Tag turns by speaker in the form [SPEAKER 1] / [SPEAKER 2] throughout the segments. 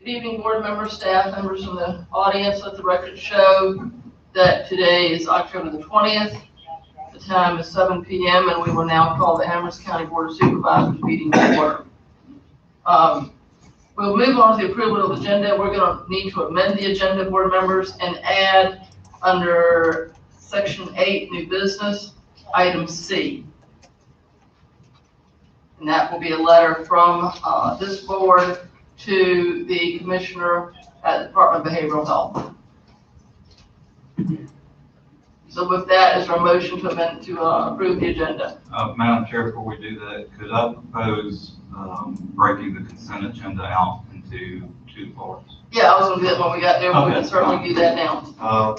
[SPEAKER 1] Good evening, board members, staff members from the audience. Let the record show that today is October the 20th. The time is 7 p.m. and we will now call the Amherst County Board of Supervisors meeting to order. We'll move on to the approval of the agenda. We're going to need to amend the agenda, board members, and add under section 8, new business, item C. And that will be a letter from this board to the commissioner at the Department of Behavioral Health. So with that, is our motion to amend to approve the agenda?
[SPEAKER 2] Madam Chair, before we do that, could I propose breaking the consent agenda out into two parts?
[SPEAKER 1] Yeah, I was going to do that when we got there, but we can certainly do that now.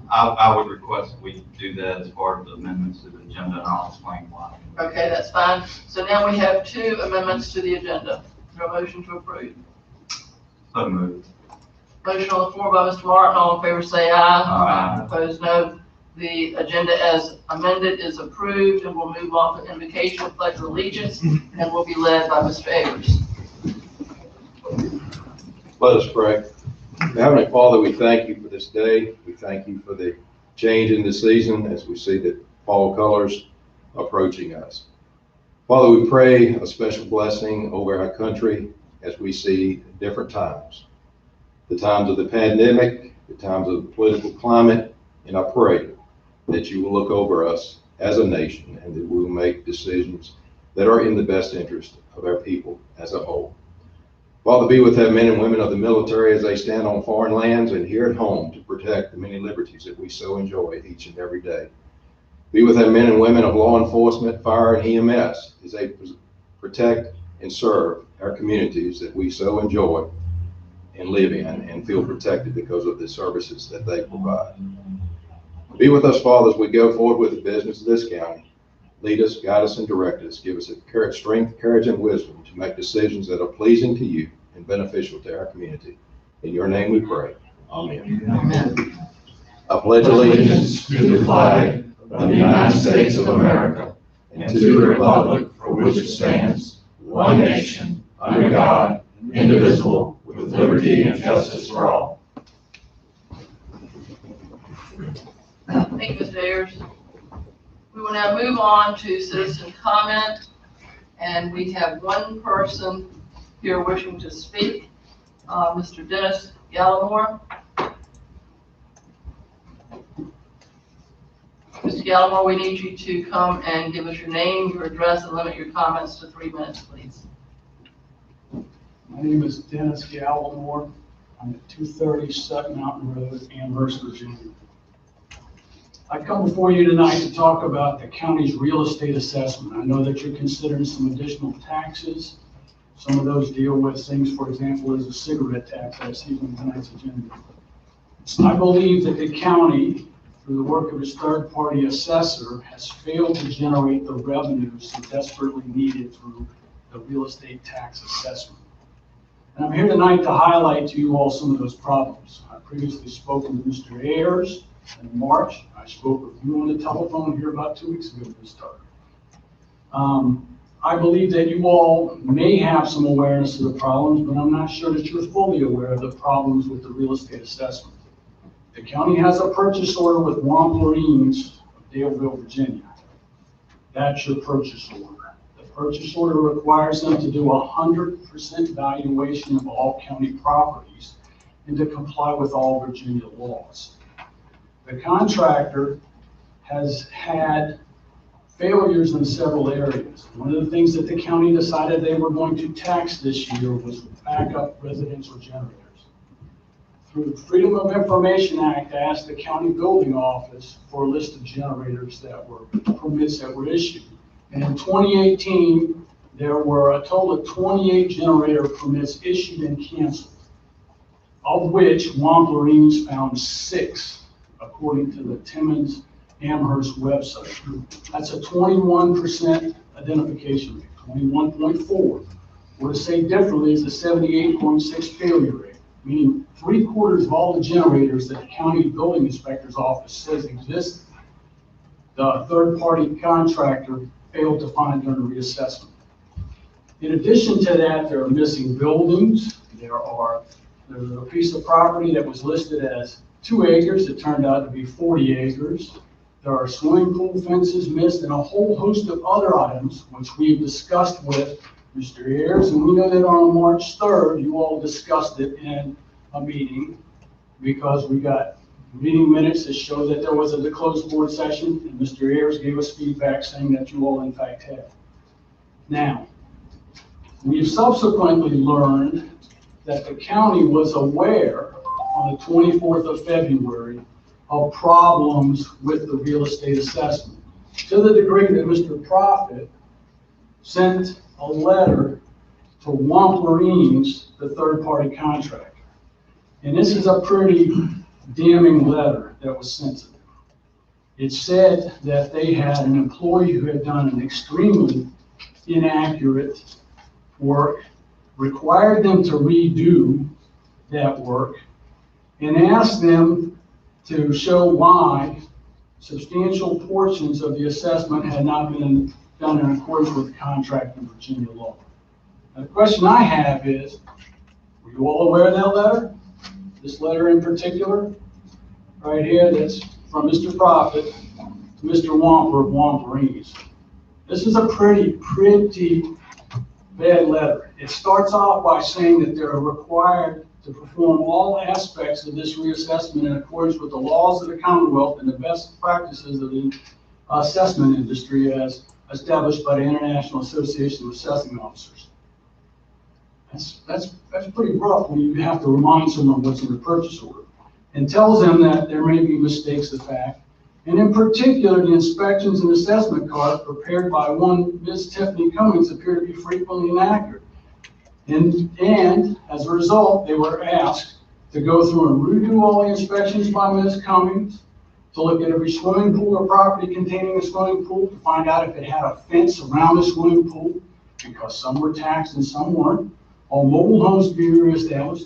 [SPEAKER 2] I would request we do that as part of the amendments to the agenda, and I'll explain why.
[SPEAKER 1] Okay, that's fine. So now we have 2 amendments to the agenda. Is there a motion to approve?
[SPEAKER 2] So moved.
[SPEAKER 1] Motion on the floor by Mr. Martin. All in favor say aye.
[SPEAKER 2] Aye.
[SPEAKER 1] Opposed, no. The agenda as amended is approved, and we'll move on to invocation of pledge of allegiance, and will be led by Mr. Ayers.
[SPEAKER 3] Let us pray. Heavenly Father, we thank you for this day. We thank you for the change in the season as we see the fall colors approaching us. Father, we pray a special blessing over our country as we see different times. The times of the pandemic, the times of the political climate, and I pray that you will look over us as a nation and that we will make decisions that are in the best interest of our people as a whole. Father, be with our men and women of the military as they stand on foreign lands and here at home to protect the many liberties that we so enjoy each and every day. Be with our men and women of law enforcement, fire, and EMS as they protect and serve our communities that we so enjoy and live in and feel protected because of the services that they provide. Be with us, Father, as we go forward with the business of this county. Lead us, guide us, and direct us. Give us a strength, courage, and wisdom to make decisions that are pleasing to you and beneficial to our community. In your name we pray. Amen.
[SPEAKER 1] Amen.
[SPEAKER 3] I pledge allegiance
[SPEAKER 4] to the flag of the United States of America and to the republic for which it stands, one nation, under God, indivisible, with liberty and justice for all.
[SPEAKER 1] Thank you, Mr. Ayers. We will now move on to citizen comment, and we have one person here wishing to speak, Mr. Dennis Gallimore. Mr. Gallimore, we need you to come and give us your name, your address, and limit your comments to 3 minutes, please.
[SPEAKER 5] My name is Dennis Gallimore. I'm at 230 Sutton Mountain Road, Amherst, Virginia. I come before you tonight to talk about the county's real estate assessment. I know that you're considering some additional taxes. Some of those deal with things, for example, as a cigarette tax I see on tonight's agenda. I believe that the county, through the work of its third-party assessor, has failed to generate the revenues so desperately needed through the real estate tax assessment. And I'm here tonight to highlight to you all some of those problems. I previously spoken to Mr. Ayers in March. I spoke with you on the telephone here about 2 weeks ago to start. I believe that you all may have some awareness of the problems, but I'm not sure that you're fully aware of the problems with the real estate assessment. The county has a purchase order with Juan Marines of Daleville, Virginia. That's your purchase order. The purchase order requires them to do 100% valuation of all county properties and to comply with all Virginia laws. The contractor has had failures in several areas. One of the things that the county decided they were going to tax this year was backup residential generators. Through the Freedom of Information Act, I asked the county building office for a list of generators that were permits that were issued. And in 2018, there were a total of 28 generator permits issued and canceled, of which Wamplerines found 6, according to the Timmins Amherst website. That's a 21% identification rate, 21.4. Or to say differently, is a 78.6 failure rate, meaning 3/4 of all the generators that the county building inspector's office says exist, the third-party contractor failed to find during reassessment. In addition to that, there are missing buildings. There's a piece of property that was listed as 2 acres. It turned out to be 40 acres. There are swimming pool fences missed and a whole host of other items, which we've discussed with Mr. Ayers. And we know that on March 3rd, you all discussed it in a meeting because we got meeting minutes that show that there was a closed board session, and Mr. Ayers gave us feedback saying that you all in fact had. Now, we've subsequently learned that the county was aware on the 24th of February of problems with the real estate assessment, to the degree that Mr. Profit sent a letter to Wamplerines, the third-party contractor. And this is a pretty damning letter that was sent to them. It said that they had an employee who had done an extremely inaccurate work, required them to redo that work, and asked them to show why substantial portions of the assessment had not been done in accordance with contract and Virginia law. Now, the question I have is, were you all aware of that letter? This letter in particular, right here, that's from Mr. Profit to Mr. Wamper of Wamplerines. This is a pretty bad letter. It starts off by saying that they're required to perform all aspects of this reassessment in accordance with the laws of the Commonwealth and the best practices of the assessment industry as established by the International Association of Assessing Officers. That's pretty rough when you have to remind someone what's in the purchase order, and tells them that there may be mistakes of fact. And in particular, the inspections and assessment cards prepared by one Ms. Tiffany Cummings appear to be frequently inaccurate. And as a result, they were asked to go through and redo all the inspections by Ms. Cummings, to look at every swimming pool or property containing a swimming pool, to find out if it had a fence around the swimming pool, because some were taxed and some weren't. All mobile homes to be reestablished.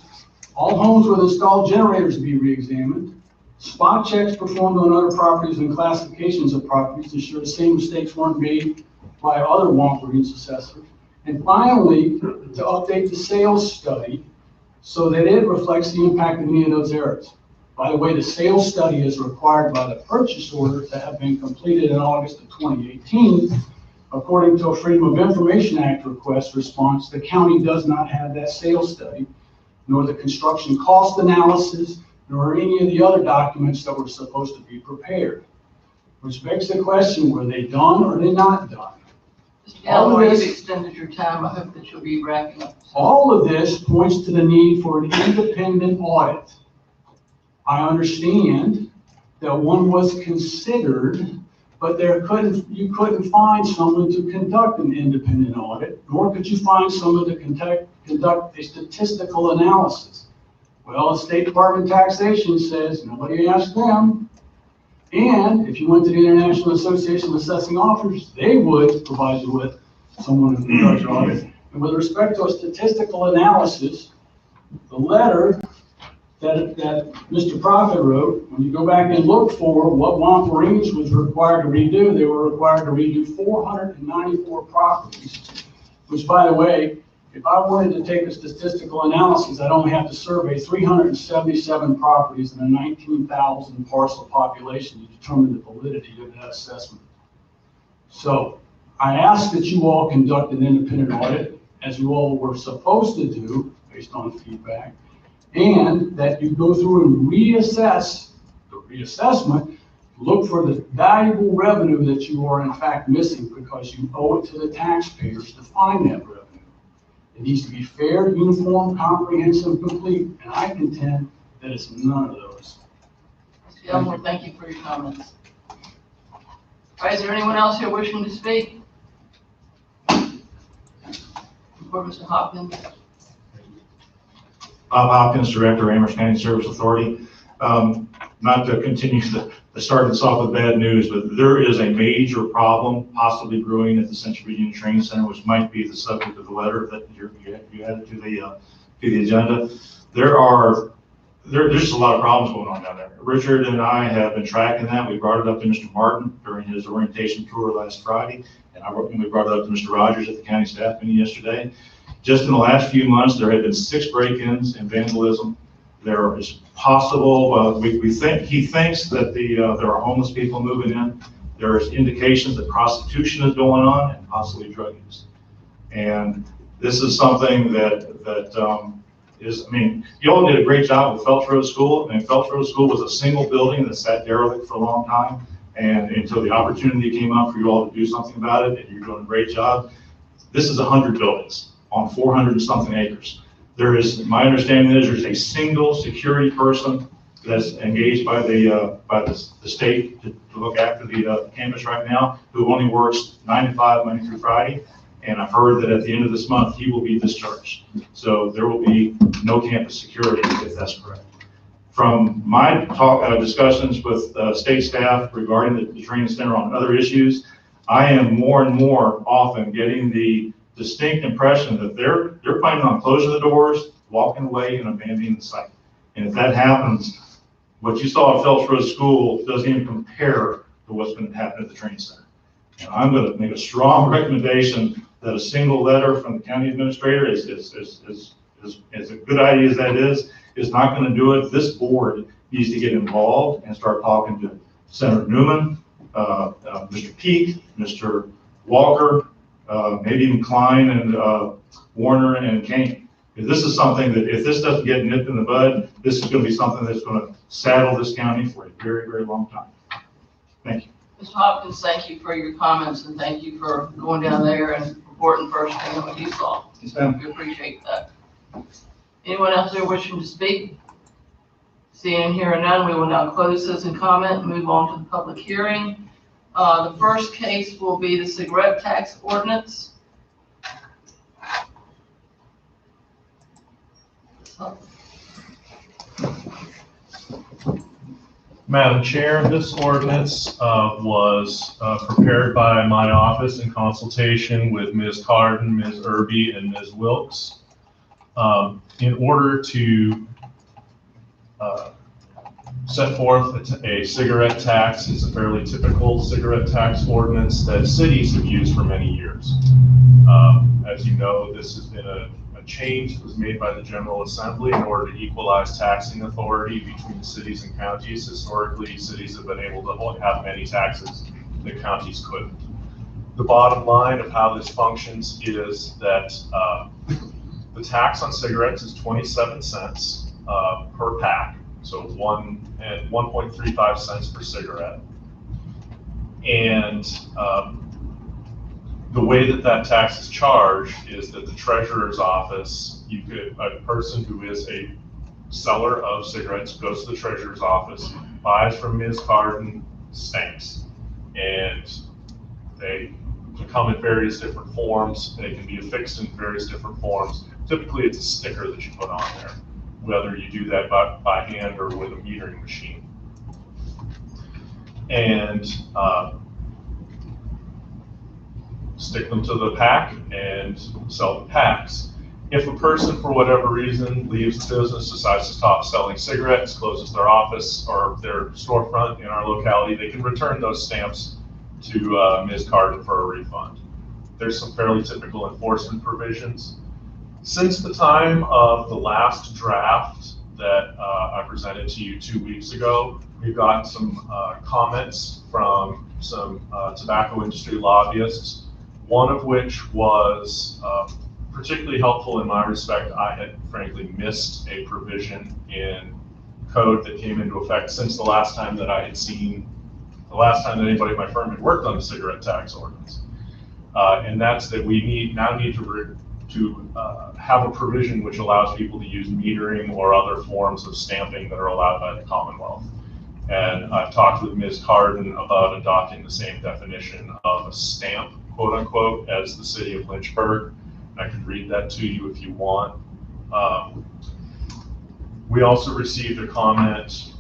[SPEAKER 5] All homes with installed generators to be reexamined. Spot checks performed on other properties and classifications of properties to ensure the same mistakes weren't made by other Wamplerines assessors. And finally, to update the sales study so that it reflects the impact of any of those errors. By the way, the sales study is required by the purchase order to have been completed in August of 2018. According to a Freedom of Information Act request response, the county does not have that sales study, nor the construction cost analysis, nor any of the other documents that were supposed to be prepared. Which begs the question, were they done or they not done?
[SPEAKER 1] Mr. Galloway, you've extended your time. I hope that you'll be wrapping up.
[SPEAKER 5] All of this points to the need for an independent audit. I understand that one was considered, but you couldn't find someone to conduct an independent audit, nor could you find someone to conduct a statistical analysis. Well, the State Department of Taxation says nobody asked them. And if you went to the International Association of Assessing Officers, they would provide you with someone who conducts your audit. And with respect to a statistical analysis, the letter that Mr. Profit wrote, when you go back and look for what Wamplerines was required to redo, they were required to redo 494 properties, which, by the way, if I wanted to take a statistical analysis, I'd only have to survey 377 properties in a 19,000 parcel population to determine the validity of that assessment. So I ask that you all conduct an independent audit, as you all were supposed to do, based on feedback, and that you go through and reassess the reassessment, look for the valuable revenue that you are in fact missing because you owe it to the taxpayers to find that revenue. It needs to be fair, uniform, comprehensive, complete, and I contend that it's none of those.
[SPEAKER 1] Mr. Elmore, thank you for your comments. All right, is there anyone else here wishing to speak? Before Mr. Hopkins.
[SPEAKER 6] Bob Hopkins, Director, Amherst County Service Authority. Not to continue to start this off with bad news, but there is a major problem possibly brewing at the Central Virginia Training Center, which might be the subject of the letter that you added to the agenda. There's just a lot of problems going on down there. Richard and I have been tracking that. We brought it up to Mr. Martin during his orientation tour last Friday, and we brought it up to Mr. Rogers at the county staff meeting yesterday. Just in the last few months, there have been 6 break-ins and vandalism. There is possible, he thinks that there are homeless people moving in. There's indications that prostitution is going on and possibly drug use. And this is something that you all did a great job with Phelps Road School. And Phelps Road School was a single building that sat derelict for a long time. And until the opportunity came up for you all to do something about it, and you're doing a great job. This is 100 buildings on 400 and something acres. My understanding is there's a single security person that's engaged by the state to look after the campus right now, who only works 9 to 5, Monday through Friday. And I've heard that at the end of this month, he will be discharged. So there will be no campus security if that's correct. From my discussions with state staff regarding the training center on other issues, I am more and more often getting the distinct impression that they're planning on closing the doors, walking away, and abandoning the site. And if that happens, what you saw at Phelps Road School doesn't even compare to what's going to happen at the training center. And I'm going to make a strong recommendation that a single letter from the county administrator is a good idea as that is not going to do it. This board needs to get involved and start talking to Senator Newman, Mr. Peake, Mr. Walker, maybe even Klein and Warner and Kane. If this is something that, if this doesn't get nipped in the bud, this is going to be something that's going to saddle this county for a very, very long time. Thank you.
[SPEAKER 1] Mr. Hopkins, thank you for your comments and thank you for going down there and reporting firsthand what you saw.
[SPEAKER 6] Yes, ma'am.
[SPEAKER 1] We appreciate that. Anyone else here wishing to speak? Seeing and hearing none, we will now close citizen comment and move on to the public hearing. The first case will be the cigarette tax ordinance.
[SPEAKER 7] Madam Chair, this ordinance was prepared by my office in consultation with Ms. Carden, Ms. Irby, and Ms. Wilkes in order to set forth a cigarette tax. It's a fairly typical cigarette tax ordinance that cities have used for many years. As you know, this has been a change that was made by the General Assembly in order to equalize taxing authority between cities and counties. Historically, cities have been able to have many taxes that counties couldn't. The bottom line of how this functions is that the tax on cigarettes is 27 cents per pack, so 1.35 cents per cigarette. And the way that tax is charged is that the treasurer's office, a person who is a seller of cigarettes goes to the treasurer's office, buys from Ms. Carden, stamps, and they can come in various different forms. They can be affixed in various different forms. Typically, it's a sticker that you put on there, whether you do that by hand or with a metering machine. And stick them to the pack and sell the packs. If a person, for whatever reason, leaves the business, decides to stop selling cigarettes, closes their office or their storefront in our locality, they can return those stamps to Ms. Carden for a refund. There's some fairly typical enforcement provisions. Since the time of the last draft that I presented to you 2 weeks ago, we've gotten some comments from some tobacco industry lobbyists one of which was particularly helpful in my respect. I had frankly missed a provision in code that came into effect since the last time that I had seen, the last time that anybody at my firm had worked on the cigarette tax ordinance. And that's that we now need to have a provision which allows people to use metering or other forms of stamping that are allowed by the Commonwealth. And I've talked with Ms. Carden about adopting the same definition of a stamp, quote unquote, as the city of Lynchburg. I can read that to you if you want. We also received a comment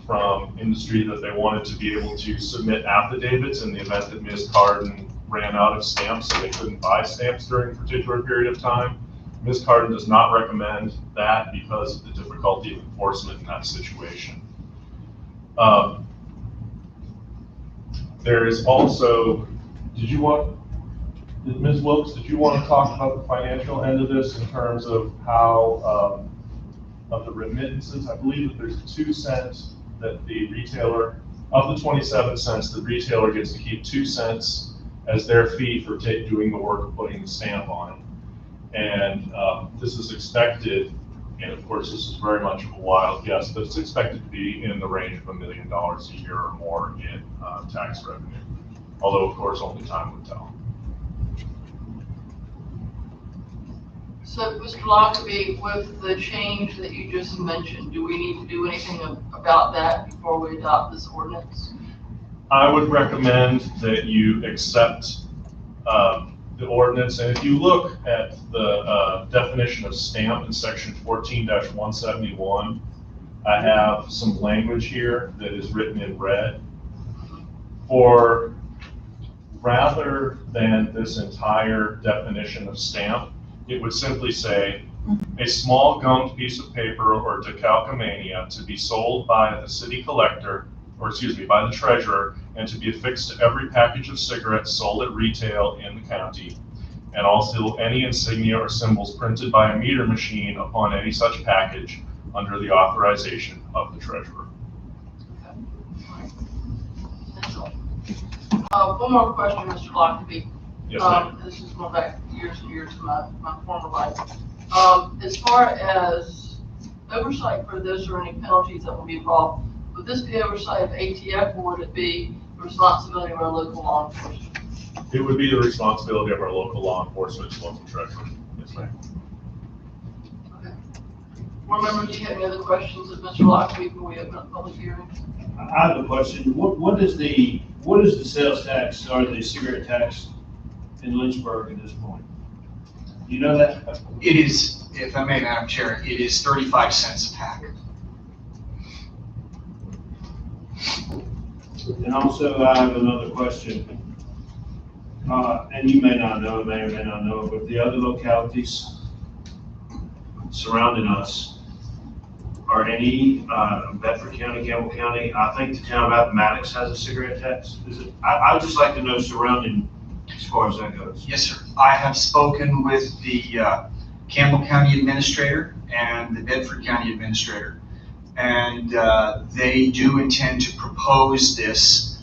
[SPEAKER 7] from industry that they wanted to be able to submit affidavits in the event that Ms. Carden ran out of stamps, so they couldn't buy stamps during a particular period of time. Ms. Carden does not recommend that because of the difficulty of enforcement in that situation. There is also, Ms. Wilkes, did you want to talk about the financial end of this in terms of how, of the remittances? I believe that there's 2 cents that the retailer, of the 27 cents, the retailer gets to keep 2 cents as their fee for doing the work of putting the stamp on it. And this is expected, and of course this is very much of a wild guess, but it's expected to be in the range of $1 million a year or more in tax revenue. Although of course only time will tell.
[SPEAKER 1] So, Mr. Lockerbie, with the change that you just mentioned, do we need to do anything about that before we adopt this ordinance?
[SPEAKER 7] I would recommend that you accept the ordinance, and if you look at the definition of stamp in section 14-171, I have some language here that is written in red. Rather than this entire definition of stamp, it would simply say, a small gummed piece of paper or decalcomania to be sold by the city collector, or excuse me, by the treasurer, and to be affixed to every package of cigarettes sold at retail in the county, and also any insignia or symbols printed by a meter machine upon any such package under the authorization of the treasurer.
[SPEAKER 1] That's all. One more question, Mr. Lockerbie.
[SPEAKER 7] Yes, ma'am.
[SPEAKER 1] This is going back years and years to my former life. As far as oversight for this or any penalties that will be involved, would this be oversight of ATF, or would it be the responsibility of our local law enforcement?
[SPEAKER 7] It would be the responsibility of our local law enforcement, local treasurer. Yes, ma'am.
[SPEAKER 1] Okay. Board members, do you have any other questions of Mr. Lockerbie before we open up public hearing?
[SPEAKER 8] I have a question. What is the sales tax or the cigarette tax in Lynchburg at this point? You know that?
[SPEAKER 9] It is, if I may, Madam Chair, it is 35 cents a pack.
[SPEAKER 8] And also, I have another question. And you may not know, may or may not know, but the other localities surrounding us, are any, Bedford County, Campbell County, I think the town of Appomattox has a cigarette tax. Is it? I'd just like to know surrounding, as far as that goes.
[SPEAKER 9] Yes, sir. I have spoken with the Campbell County Administrator and the Bedford County Administrator, and they do intend to propose this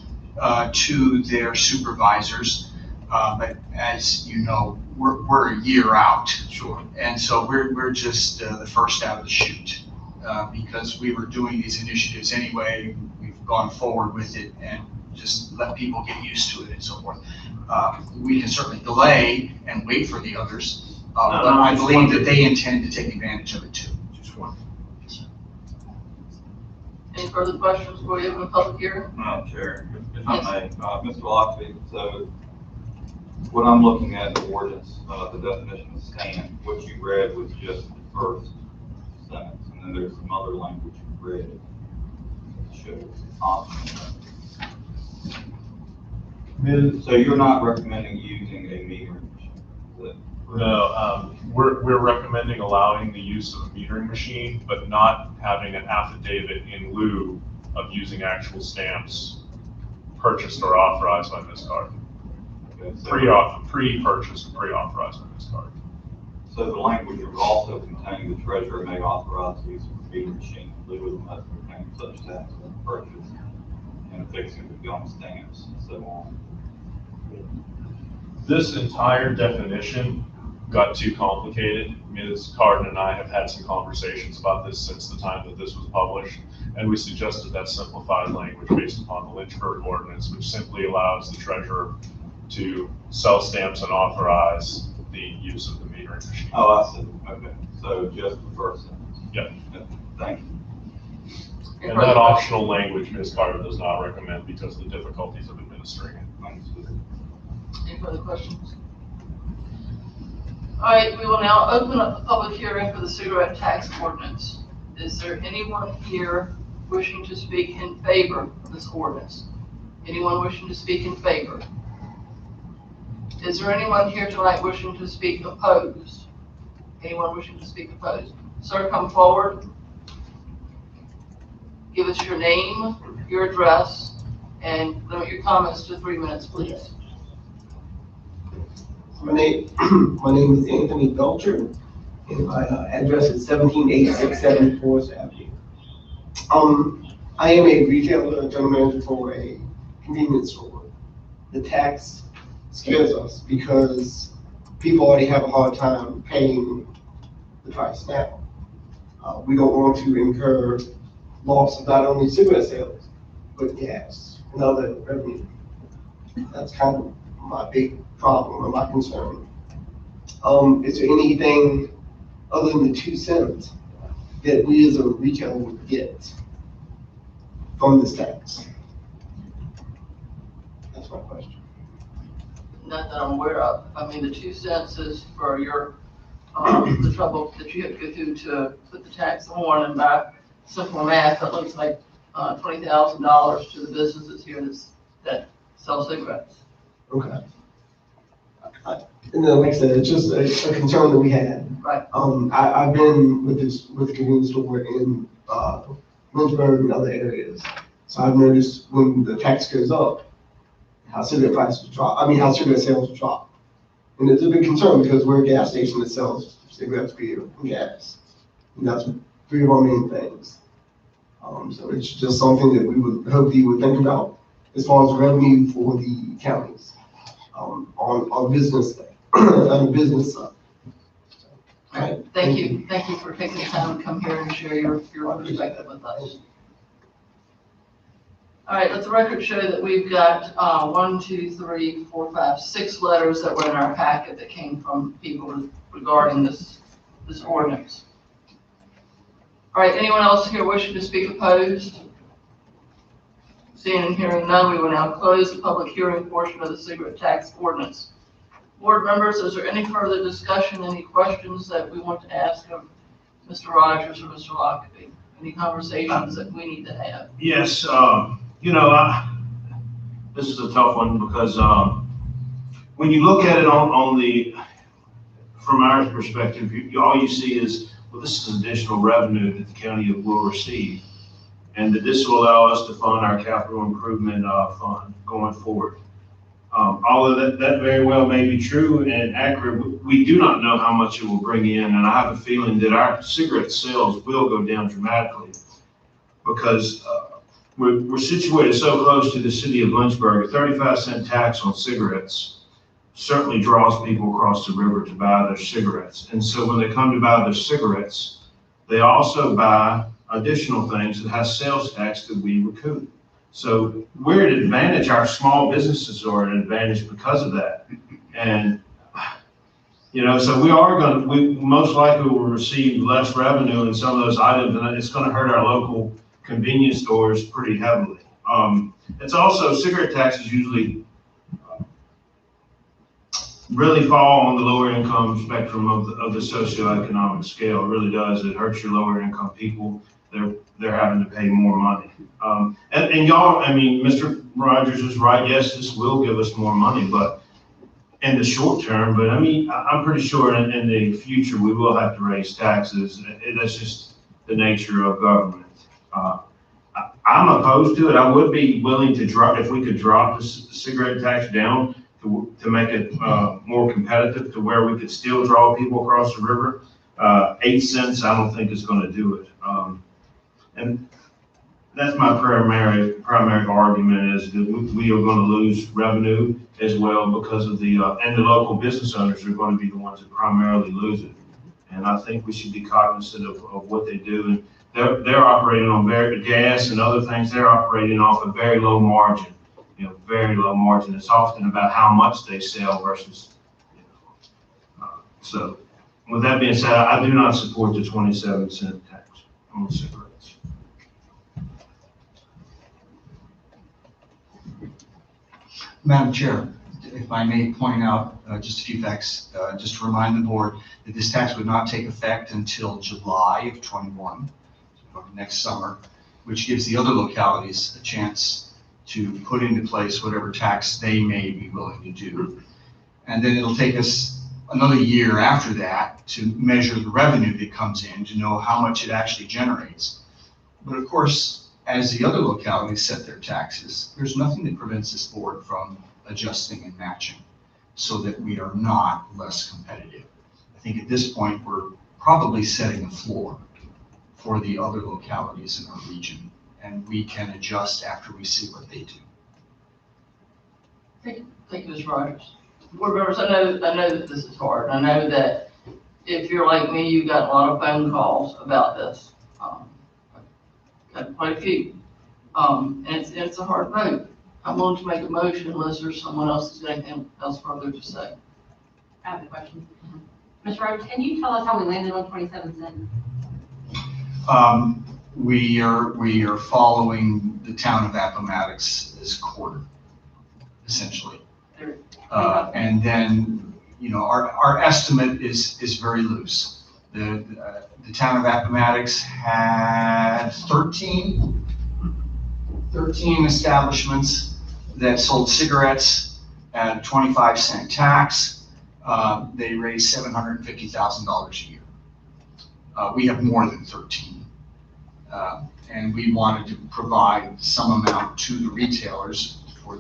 [SPEAKER 9] to their supervisors. But as you know, we're a year out.
[SPEAKER 8] Sure.
[SPEAKER 9] And so we're just the first out of the chute because we were doing these initiatives anyway. We've gone forward with it and just let people get used to it and so forth. We can certainly delay and wait for the others, but I believe that they intend to take advantage of it too.
[SPEAKER 8] Just one.
[SPEAKER 1] Any further questions before we open the public hearing?
[SPEAKER 2] Madam Chair, if I may, Mr. Lockerbie, so what I'm looking at in the ordinance, the definition of stand, what you read was just the first sentence, and then there's some other language you read that shows optional. So you're not recommending using a metering machine? Is that correct?
[SPEAKER 7] No, we're recommending allowing the use of a metering machine, but not having an affidavit in lieu of using actual stamps purchased or authorized by Ms. Carden.
[SPEAKER 2] Okay, so-
[SPEAKER 7] Pre-purchased and pre-authorized by Ms. Carden.
[SPEAKER 2] So the language would also contain the treasurer may authorize the use of a metering machine in lieu of the must contain such tax on purchase and affixing the gum stamps and so on.
[SPEAKER 7] This entire definition got too complicated. Ms. Carden and I have had some conversations about this since the time that this was published, and we suggested that simplified language based upon the Lynchburg ordinance, which simply allows the treasurer to sell stamps and authorize the use of the metering machine.
[SPEAKER 2] Oh, I see, okay, so just the first sentence.
[SPEAKER 7] Yep.
[SPEAKER 2] Thank you.
[SPEAKER 7] And that optional language, Ms. Carter does not recommend because of the difficulties of administering it.
[SPEAKER 2] Understood.
[SPEAKER 1] Any further questions? All right, we will now open up the public hearing for the cigarette tax ordinance. Is there anyone here wishing to speak in favor of this ordinance? Anyone wishing to speak in favor? Is there anyone here tonight wishing to speak opposed? Anyone wishing to speak opposed? Sir, come forward. Give us your name, your address, and limit your comments to 3 minutes, please.
[SPEAKER 10] My name is Anthony Belcher, and my address is 17867 Forest Avenue. I am a retailer, general manager for a convenience store. The tax scares us because people already have a hard time paying the price now. We don't want to incur loss of not only cigarette sales, but gas and other revenue. That's kind of my big problem or my concern. Is there anything other than the 2 cents that we as a retailer would get from this tax? That's my question.
[SPEAKER 1] Not that I'm aware of. I mean, the 2 cents is for your, the trouble that you have to go through to put the tax on, and by simple math, that looks like $20,000 to the businesses here that sell cigarettes.
[SPEAKER 10] Okay. And then, like I said, it's just a concern that we had.
[SPEAKER 1] Right.
[SPEAKER 10] I've been with the convenience store in Lynchburg and other areas. So I've noticed when the tax goes up, how cigarette prices drop. I mean, how cigarette sales drop. And it's a big concern because we're a gas station that sells cigarettes, beer, and gas. And that's 3 of our main things. So it's just something that we would hope you would think about as far as revenue for the counties on business day, on the business side.
[SPEAKER 1] All right, thank you. Thank you for taking the time to come here and share your perspective with us. All right, let the record show that we've got 6 letters that were in our packet that came from people regarding this ordinance. All right, anyone else here wishing to speak opposed? Seeing and hearing none, we will now close the public hearing portion of the cigarette tax ordinance. Board members, is there any further discussion, any questions that we want to ask of Mr. Rogers or Mr. Lockaby? Any conversations that we need to have?
[SPEAKER 8] Yes, this is a tough one because when you look at it from our perspective, all you see is, well, this is additional revenue that the county will receive, and that this will allow us to fund our capital improvement fund going forward. Although that very well may be true and accurate, we do not know how much it will bring in, and I have a feeling that our cigarette sales will go down dramatically because we're situated so close to the city of Lynchburg. A 35-cent tax on cigarettes certainly draws people across the river to buy their cigarettes. And so when they come to buy their cigarettes, they also buy additional things that has sales tax that we recoup. So we're at an advantage. Our small businesses are at an advantage because of that. And, so we most likely will receive less revenue in some of those items, and it's going to hurt our local convenience stores pretty heavily. It's also, cigarette taxes usually really fall on the lower income spectrum of the socioeconomic scale. It really does. It hurts your lower income people. They're having to pay more money. And y'all, Mr. Rogers is right. Yes, this will give us more money, but in the short term, but I'm pretty sure in the future, we will have to raise taxes. That's just the nature of government. I'm opposed to it. I would be willing to drop, if we could drop the cigarette tax down to make it more competitive to where we could still draw people across the river. 8 cents, I don't think is going to do it. And That's my primary argument is that we are going to lose revenue as well because of and the local business owners are going to be the ones that primarily lose it. And I think we should be cognizant of what they do. And they're operating on gas and other things. They're operating off a very low margin, very low margin. It's often about how much they sell versus, so with that being said, I do not support the 27-cent tax on cigarettes.
[SPEAKER 9] Madam Chair, if I may point out just a few facts, just to remind the board that this tax would not take effect until July of '21, next summer, which gives the other localities a chance to put into place whatever tax they may be willing to do. And then it'll take us another year after that to measure the revenue that comes in to know how much it actually generates. But of course, as the other localities set their taxes, there's nothing that prevents this board from adjusting and matching so that we are not less competitive. I think at this point, we're probably setting a floor for the other localities in our region, and we can adjust after we see what they do.
[SPEAKER 1] Thank you, Ms. Rogers. Board members, I know that this is hard. I know that if you're like me, you got a lot of phone calls about this. Got quite a few. And it's a hard vote. I'm willing to make a motion unless there's someone else who's got anything else further to say.
[SPEAKER 11] I have a question. Ms. Rogers, can you tell us how we landed on 27 cents?
[SPEAKER 9] We are following the town of Appomattox' quarter, essentially. And then, our estimate is very loose. The town of Appomattox had 13 establishments that sold cigarettes at a 25-cent tax. They raised $750,000 a year. We have more than 13. And we wanted to provide some amount to the retailers for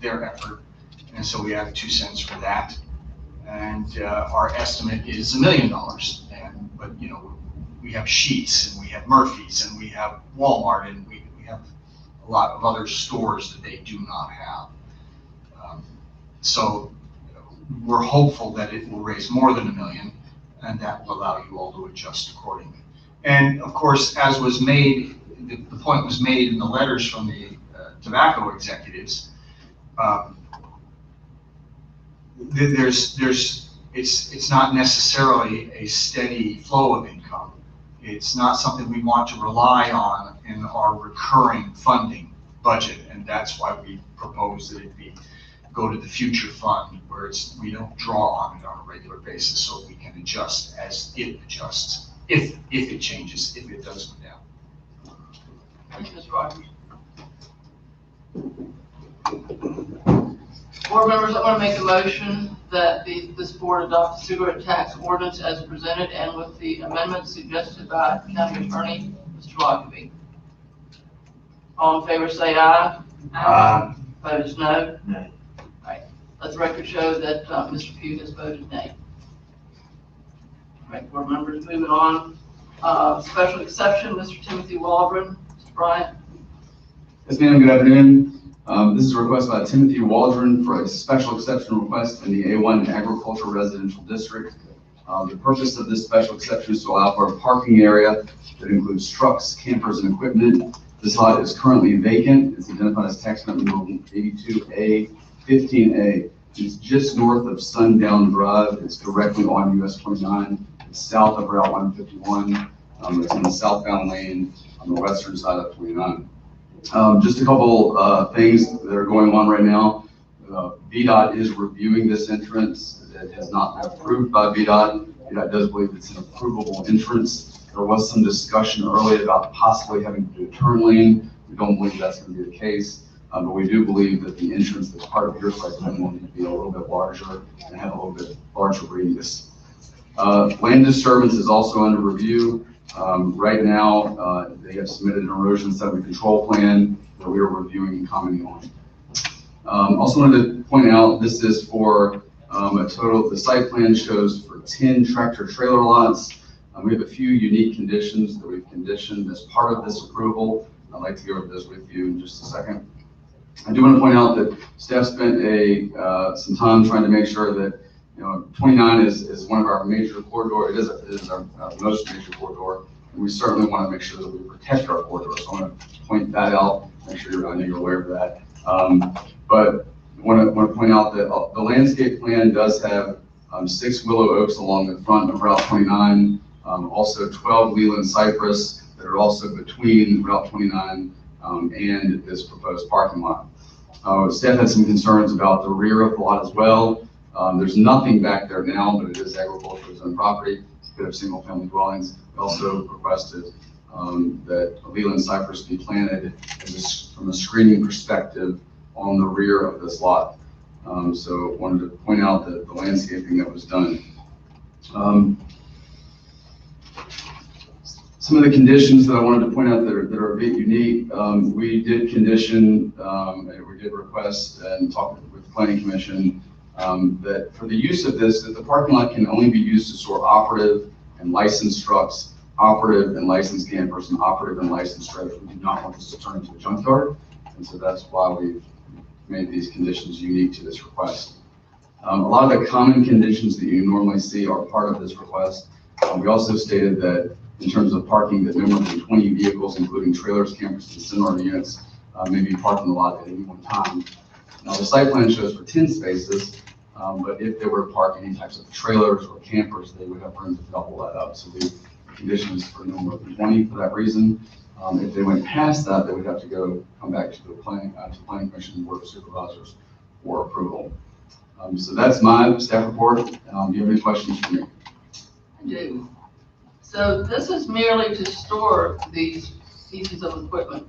[SPEAKER 9] their effort. And so we added 2 cents for that. And our estimate is $1 million. But we have Sheetz, and we have Murphy's, and we have Walmart, and we have a lot of other stores that they do not have. So we're hopeful that it will raise more than $1 million, and that will allow you all to adjust accordingly. And of course, as was made, the point was made in the letters from the tobacco executives, it's not necessarily a steady flow of income. It's not something we want to rely on in our recurring funding budget, and that's why we propose that it go to the future fund, where we don't draw on it on a regular basis, so we can adjust as it adjusts, if it changes, if it does go down.
[SPEAKER 1] Thank you, Ms. Rogers. Board members, I want to make a motion that this board adopt the cigarette tax ordinance as presented and with the amendments suggested by County Attorney Mr. Lockerbie. All in favor say aye.
[SPEAKER 8] Aye.
[SPEAKER 1] Opposed, no.
[SPEAKER 8] Nay.
[SPEAKER 1] All right. Let the record show that Mr. Pugh has voted nay. All right, board members, moving on. Special exception, Mr. Timothy Waldron. Mr. Bryant.
[SPEAKER 12] Yes, ma'am. Good afternoon. This is a request by Timothy Waldron for a special exception request in the A1 Agricultural Residential District. The purpose of this special exception is to allow for a parking area that includes trucks, campers, and equipment. This lot is currently vacant. It's identified as tax map number 82A 15A. It's just north of Sundown Drive. It's directly on US 29. It's south of Route 151. It's in the southbound lane on the western side of 29. Just a couple things that are going on right now. VDOT is reviewing this entrance. It has not been approved by VDOT. VDOT does believe it's an approvable entrance. There was some discussion earlier about possibly having to do a turn lane. We don't believe that's going to be the case, but we do believe that the entrance that's part of your site plan will need to be a little bit larger and have a little bit larger radius. Land disturbance is also under review. Right now, they have submitted an erosion sediment control plan that we are reviewing and commenting on. Also wanted to point out, this is for a total, the site plan shows for 10 tractor trailer lots. We have a few unique conditions that we've conditioned as part of this approval. I'd like to go over this with you in just a second. I do want to point out that staff spent some time trying to make sure that, 29 is one of our major corridors. It is our most major corridor, and we certainly want to make sure that we protect our corridor. So I want to point that out, make sure I know you're aware of that. But I want to point out that the landscape plan does have 6 willow oaks along the front of Route 29, also 12 Leland cypress that are also between Route 29 and this proposed parking lot. Staff had some concerns about the rear of the lot as well. There's nothing back there now, but it is agricultural zone property. It's a bit of single family dwellings. We also requested that Leland cypress be planted from a screening perspective on the rear of this lot. So wanted to point out that the landscaping that was done. Some of the conditions that I wanted to point out that are a bit unique, we did condition, we did request and talk with the Planning Commission that for the use of this, that the parking lot can only be used to store operative and licensed trucks, operative and licensed campers, and operative and licensed trailers. We do not want this to turn into a junkyard, and so that's why we've made these conditions unique to this request. A lot of the common conditions that you normally see are part of this request. We also stated that in terms of parking, that no more than 20 vehicles, including trailers, campers, and similar units, may be parked in the lot at any one time. Now, the site plan shows for 10 spaces, but if they were to park any types of trailers or campers, they would have room to double that up. So the conditions for no more than 20 for that reason. If they went past that, they would have to come back to the Planning Commission and Board of Supervisors for approval. So that's my staff report. Do you have any questions for me?
[SPEAKER 1] I do. So this is merely to store these pieces of equipment,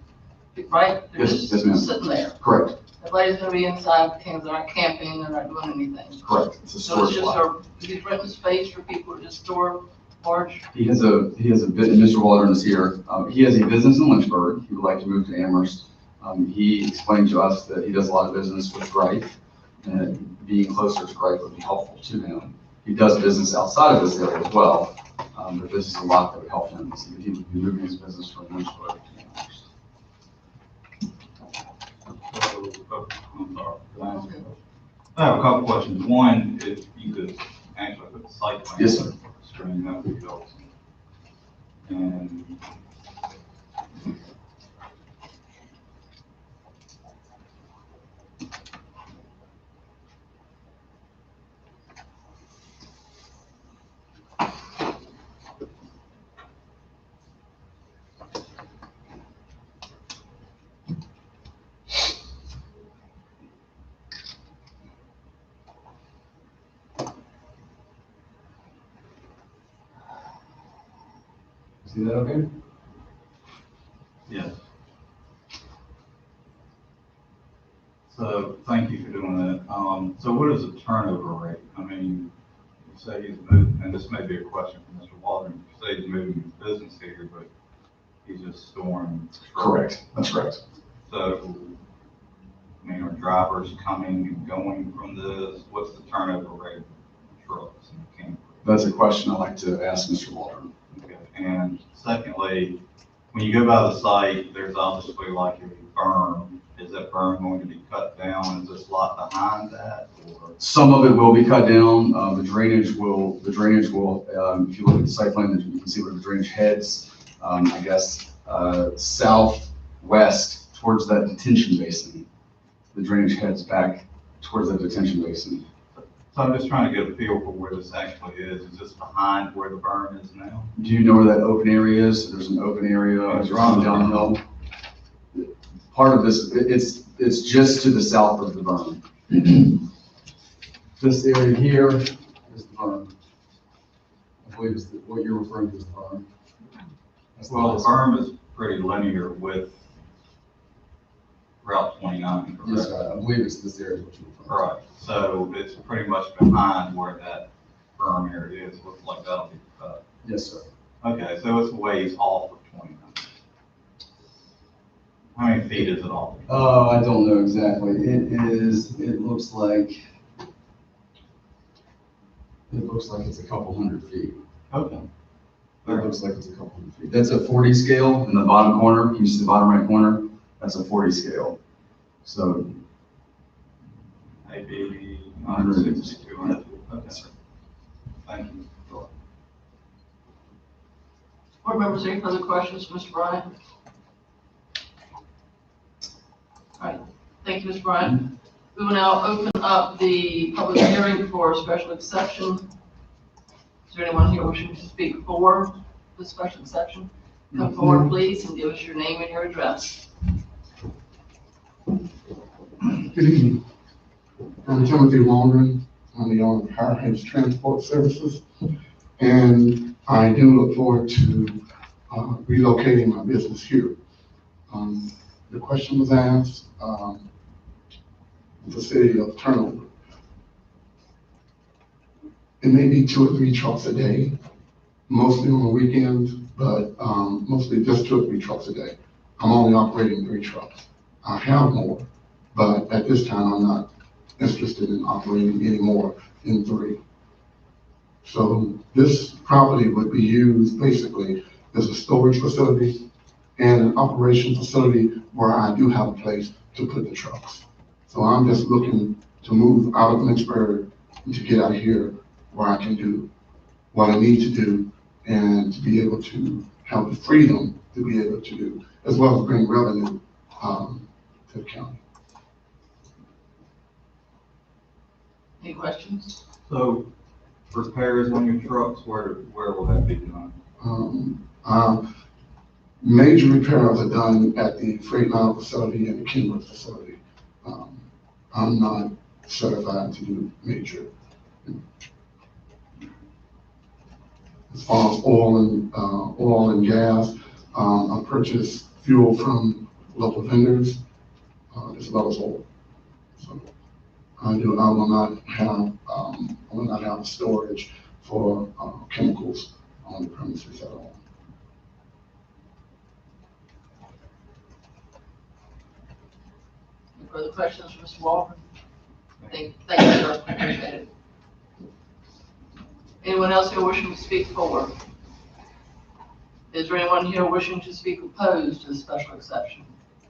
[SPEAKER 1] right? They're
[SPEAKER 12] Yes,
[SPEAKER 1] just
[SPEAKER 12] ma'am.
[SPEAKER 1] sitting there.
[SPEAKER 12] Correct.
[SPEAKER 1] Nobody's gonna be inside, they're not camping, they're not doing anything.
[SPEAKER 12] Correct. It's a
[SPEAKER 1] So it's
[SPEAKER 12] storage
[SPEAKER 1] just
[SPEAKER 12] lot.
[SPEAKER 1] he's renting space for people to just store large.
[SPEAKER 12] He has a Mr. Waldron is here. He has a business in Lynchburg. He would like to move to Amherst. He explained to us that he does a lot of business with Greif, and being closer to Greif would be helpful to him. He does business outside of this area as well, but this is a lot that would help him. So he would be moving his business from Lynchburg to Amherst.
[SPEAKER 2] I'm sorry. Can I ask a question? I have a couple questions. One, if you could actually put the site plan.
[SPEAKER 12] Yes, sir.
[SPEAKER 2] Screen, that would be awesome. And
[SPEAKER 12] See that okay?
[SPEAKER 2] yes. So thank you for doing that. So what is the turnover rate? I mean, you say he's moving, and this may be a question for Mr. Waldron. You say he's moving his business here, but he's just storing.
[SPEAKER 12] Correct. That's correct.
[SPEAKER 2] So, I mean, are drivers coming and going from this? What's the turnover rate of trucks and campers?
[SPEAKER 12] That's a question I'd like to ask Mr. Waldron.
[SPEAKER 2] Okay. And secondly, when you go by the site, there's obviously like a berm. Is that berm going to be cut down? Is this lot behind that, or?
[SPEAKER 12] Some of it will be cut down. The drainage will, if you look at the site plan, you can see where the drainage heads, I guess, southwest towards that detention basin. The drainage heads back towards that detention basin.
[SPEAKER 2] So I'm just trying to get a feel for where this actually is. Is this behind where the berm is now?
[SPEAKER 12] Do you know where that open area is? There's an open area as you're coming down the hill. Part of this, it's just to the south of the berm. This area here is the berm. I believe is what you're referring to as the berm.
[SPEAKER 2] Well, the berm is pretty linear with Route 29, correct?
[SPEAKER 12] Yes, sir. I believe it's this area is what you're referring to.
[SPEAKER 2] Right, so it's pretty much behind where that berm area is. Looks like that'll be cut.
[SPEAKER 12] Yes, sir.
[SPEAKER 2] Okay, so it's ways off of 29. How many feet is it off?
[SPEAKER 12] Oh, I don't know exactly. It looks like it's a couple hundred feet.
[SPEAKER 2] Okay.
[SPEAKER 3] It looks like it's a couple of feet.
[SPEAKER 12] That's a 40 scale in the bottom corner. Can you see the bottom right corner? That's a 40 scale. So
[SPEAKER 2] Maybe
[SPEAKER 12] 160,
[SPEAKER 2] 200. Okay. Thank you.
[SPEAKER 1] Board members, any further questions for Mr. Bryant? All right, thank you, Mr. Bryant. We will now open up the public hearing for a special exception. Is there anyone here wishing to speak for the special exception? Come forward, please, and give us your name and your address.
[SPEAKER 13] Good evening. I'm Timothy Waldron. I'm the owner of Heritage Transport Services, and I do look forward to relocating my business here. The question was asked, the city of turnover. It may be 2 or 3 trucks a day, mostly on the weekends, but mostly just 2 or 3 trucks a day. I'm only operating 3 trucks. I have more, but at this time I'm not interested in operating any more than 3. So this property would be used basically as a storage facility and an operation facility where I do have a place to put the trucks. So I'm just looking to move out of Lynchburg and to get out here where I can do what I need to do and to be able to have the freedom to be able to do, as well as bring revenue to the county.
[SPEAKER 1] Any questions?
[SPEAKER 2] So repairs on your trucks, where will that be done?
[SPEAKER 13] Major repairs are done at the Freightliner facility and the Kenworth facility. I'm not certified to do major. As far as oil and gas, I purchase fuel from local vendors, as well as oil. So I will not have storage for chemicals on the premises at all.
[SPEAKER 1] Any further questions for Mr. Walker? Thank you, sir. Appreciate it. Anyone else here wishing to speak for? Is there anyone here wishing to speak opposed to the special exception?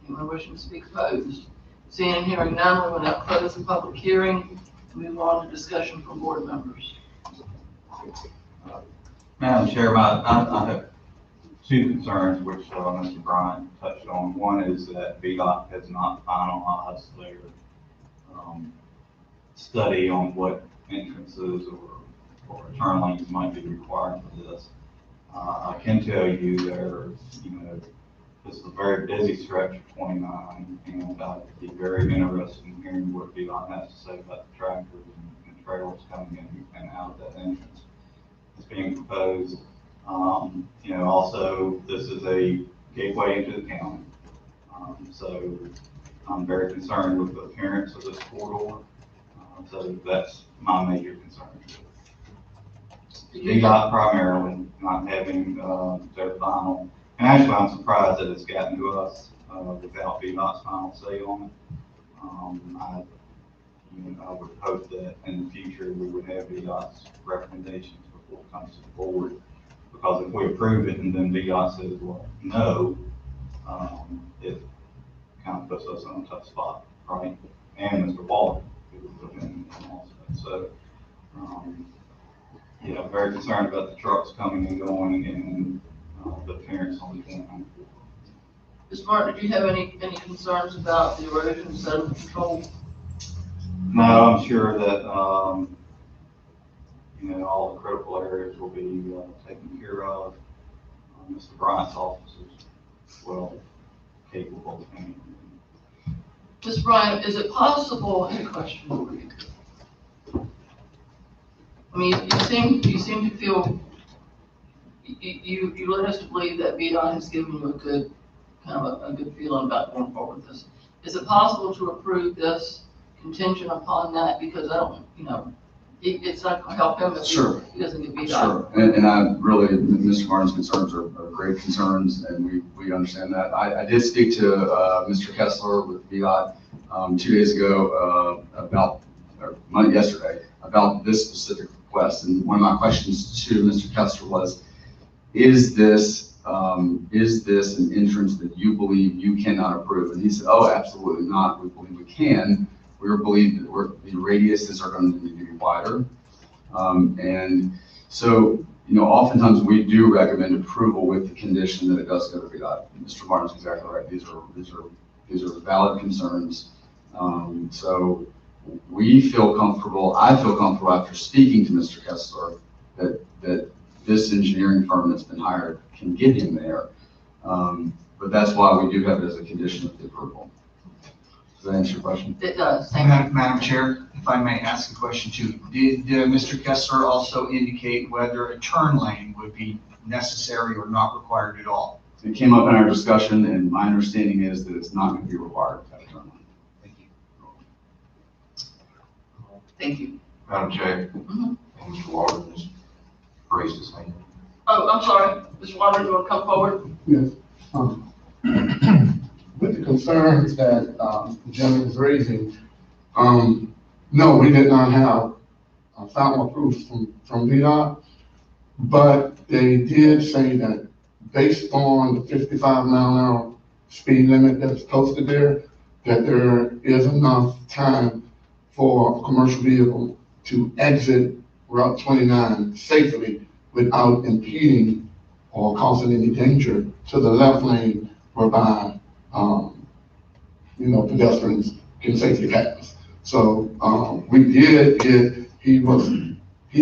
[SPEAKER 1] Anyone wishing to speak opposed? Seeing and hearing none, we will now close the public hearing and move on to discussion from board members.
[SPEAKER 2] Madam Chair, I have 2 concerns which Mr. Bryant touched on. One is that VDOT has not finalized their study on what entrances or turn lanes might be required for this. I can tell you this is a very busy stretch of 29, and I'd be very interested in hearing what VDOT has to say about the tractors and trailers coming in and out of that entrance that's being proposed. Also, this is a gateway into the county. So I'm very concerned with the appearance of this corridor. So that's my major concern. VDOT primarily not having their final, and actually I'm surprised that it's gotten to us without VDOT's final say on it. I would hope that in the future we would have VDOT's recommendations before it comes to the board, because if we approve it and then VDOT says, well, no, it kind of puts us in a tough spot, right? And Mr. Walker, also. So, I'm very concerned about the trucks coming and going and the appearance on the 29.
[SPEAKER 1] Ms. Martin, did you have any concerns about the erosion and sediment control?
[SPEAKER 2] No, I'm sure that, all the critical areas will be taken care of. Mr. Bryant's office is well capable of handling.
[SPEAKER 1] Ms. Bryant, is it possible, I have a question for you. I mean, you seem to feel, you led us to believe that VDOT has given you a good, kind of a good feeling about going forward with this. Is it possible to approve this contingent upon that? Because I don't, it's not going to help him if he doesn't get VDOT.
[SPEAKER 12] Sure, and I really, Mr. Martin's concerns are great concerns, and we understand that. I did speak to Mr. Kessler with VDOT 2 days ago yesterday about this specific request, and one of my questions to Mr. Kessler was, is this an entrance that you believe you cannot approve? And he said, oh, absolutely not. We believe we can. We believe that the radiuses are going to need to be wider. And so, oftentimes we do recommend approval with the condition that it does go to VDOT. Mr. Martin's exactly right. These are valid concerns. So we feel comfortable, I feel comfortable after speaking to Mr. Kessler that this engineering firm that's been hired can get him there. But that's why we do have it as a condition of the approval. Does that answer your question?
[SPEAKER 1] It does, thank you.
[SPEAKER 9] Madam Chair, if I may ask a question too. Did Mr. Kessler also indicate whether a turn lane would be necessary or not required at all?
[SPEAKER 12] It came up in our discussion, and my understanding is that it's not going to be required at a turn lane.
[SPEAKER 9] Thank you.
[SPEAKER 1] Thank you.
[SPEAKER 3] Madam Chair,
[SPEAKER 1] Mhm.
[SPEAKER 3] and Mr. Walden has raised his hand.
[SPEAKER 1] Oh, I'm sorry, Mr. Waters, you want to come forward?
[SPEAKER 13] Yes. With the concerns that the gentleman is raising, no, we did not have final proof from VDOT, but they did say that based on the 55-mile-an-hour speed limit that's posted there, that there is enough time for a commercial vehicle to exit Route 29 safely without impeding or causing any danger to the left lane whereby, pedestrians can safely pass. So, we did get, he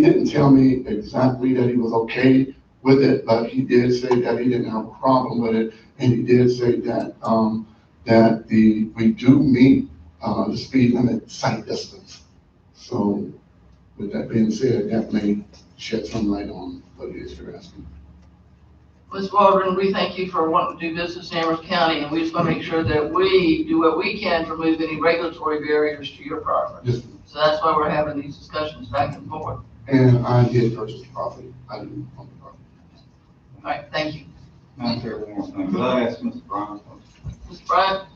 [SPEAKER 13] didn't tell me exactly that he was okay with it, but he did say that he didn't have a problem with it. And he did say that, we do meet, the speed limit sight distance. So with that being said, that may shed some light on what it is you're asking.
[SPEAKER 1] Ms. Waldron, we thank you for wanting to do business in Amherst County, and we just want to make sure that we do what we can to remove any regulatory barriers to your property.
[SPEAKER 13] Yes.
[SPEAKER 1] So that's why we're having these discussions back and forth.
[SPEAKER 13] And I did purchase the property. I didn't own the property.
[SPEAKER 1] All right, thank you.
[SPEAKER 2] Madam Chair, one more thing. Could I ask Mr. Bryant?
[SPEAKER 1] Mr. Bryant?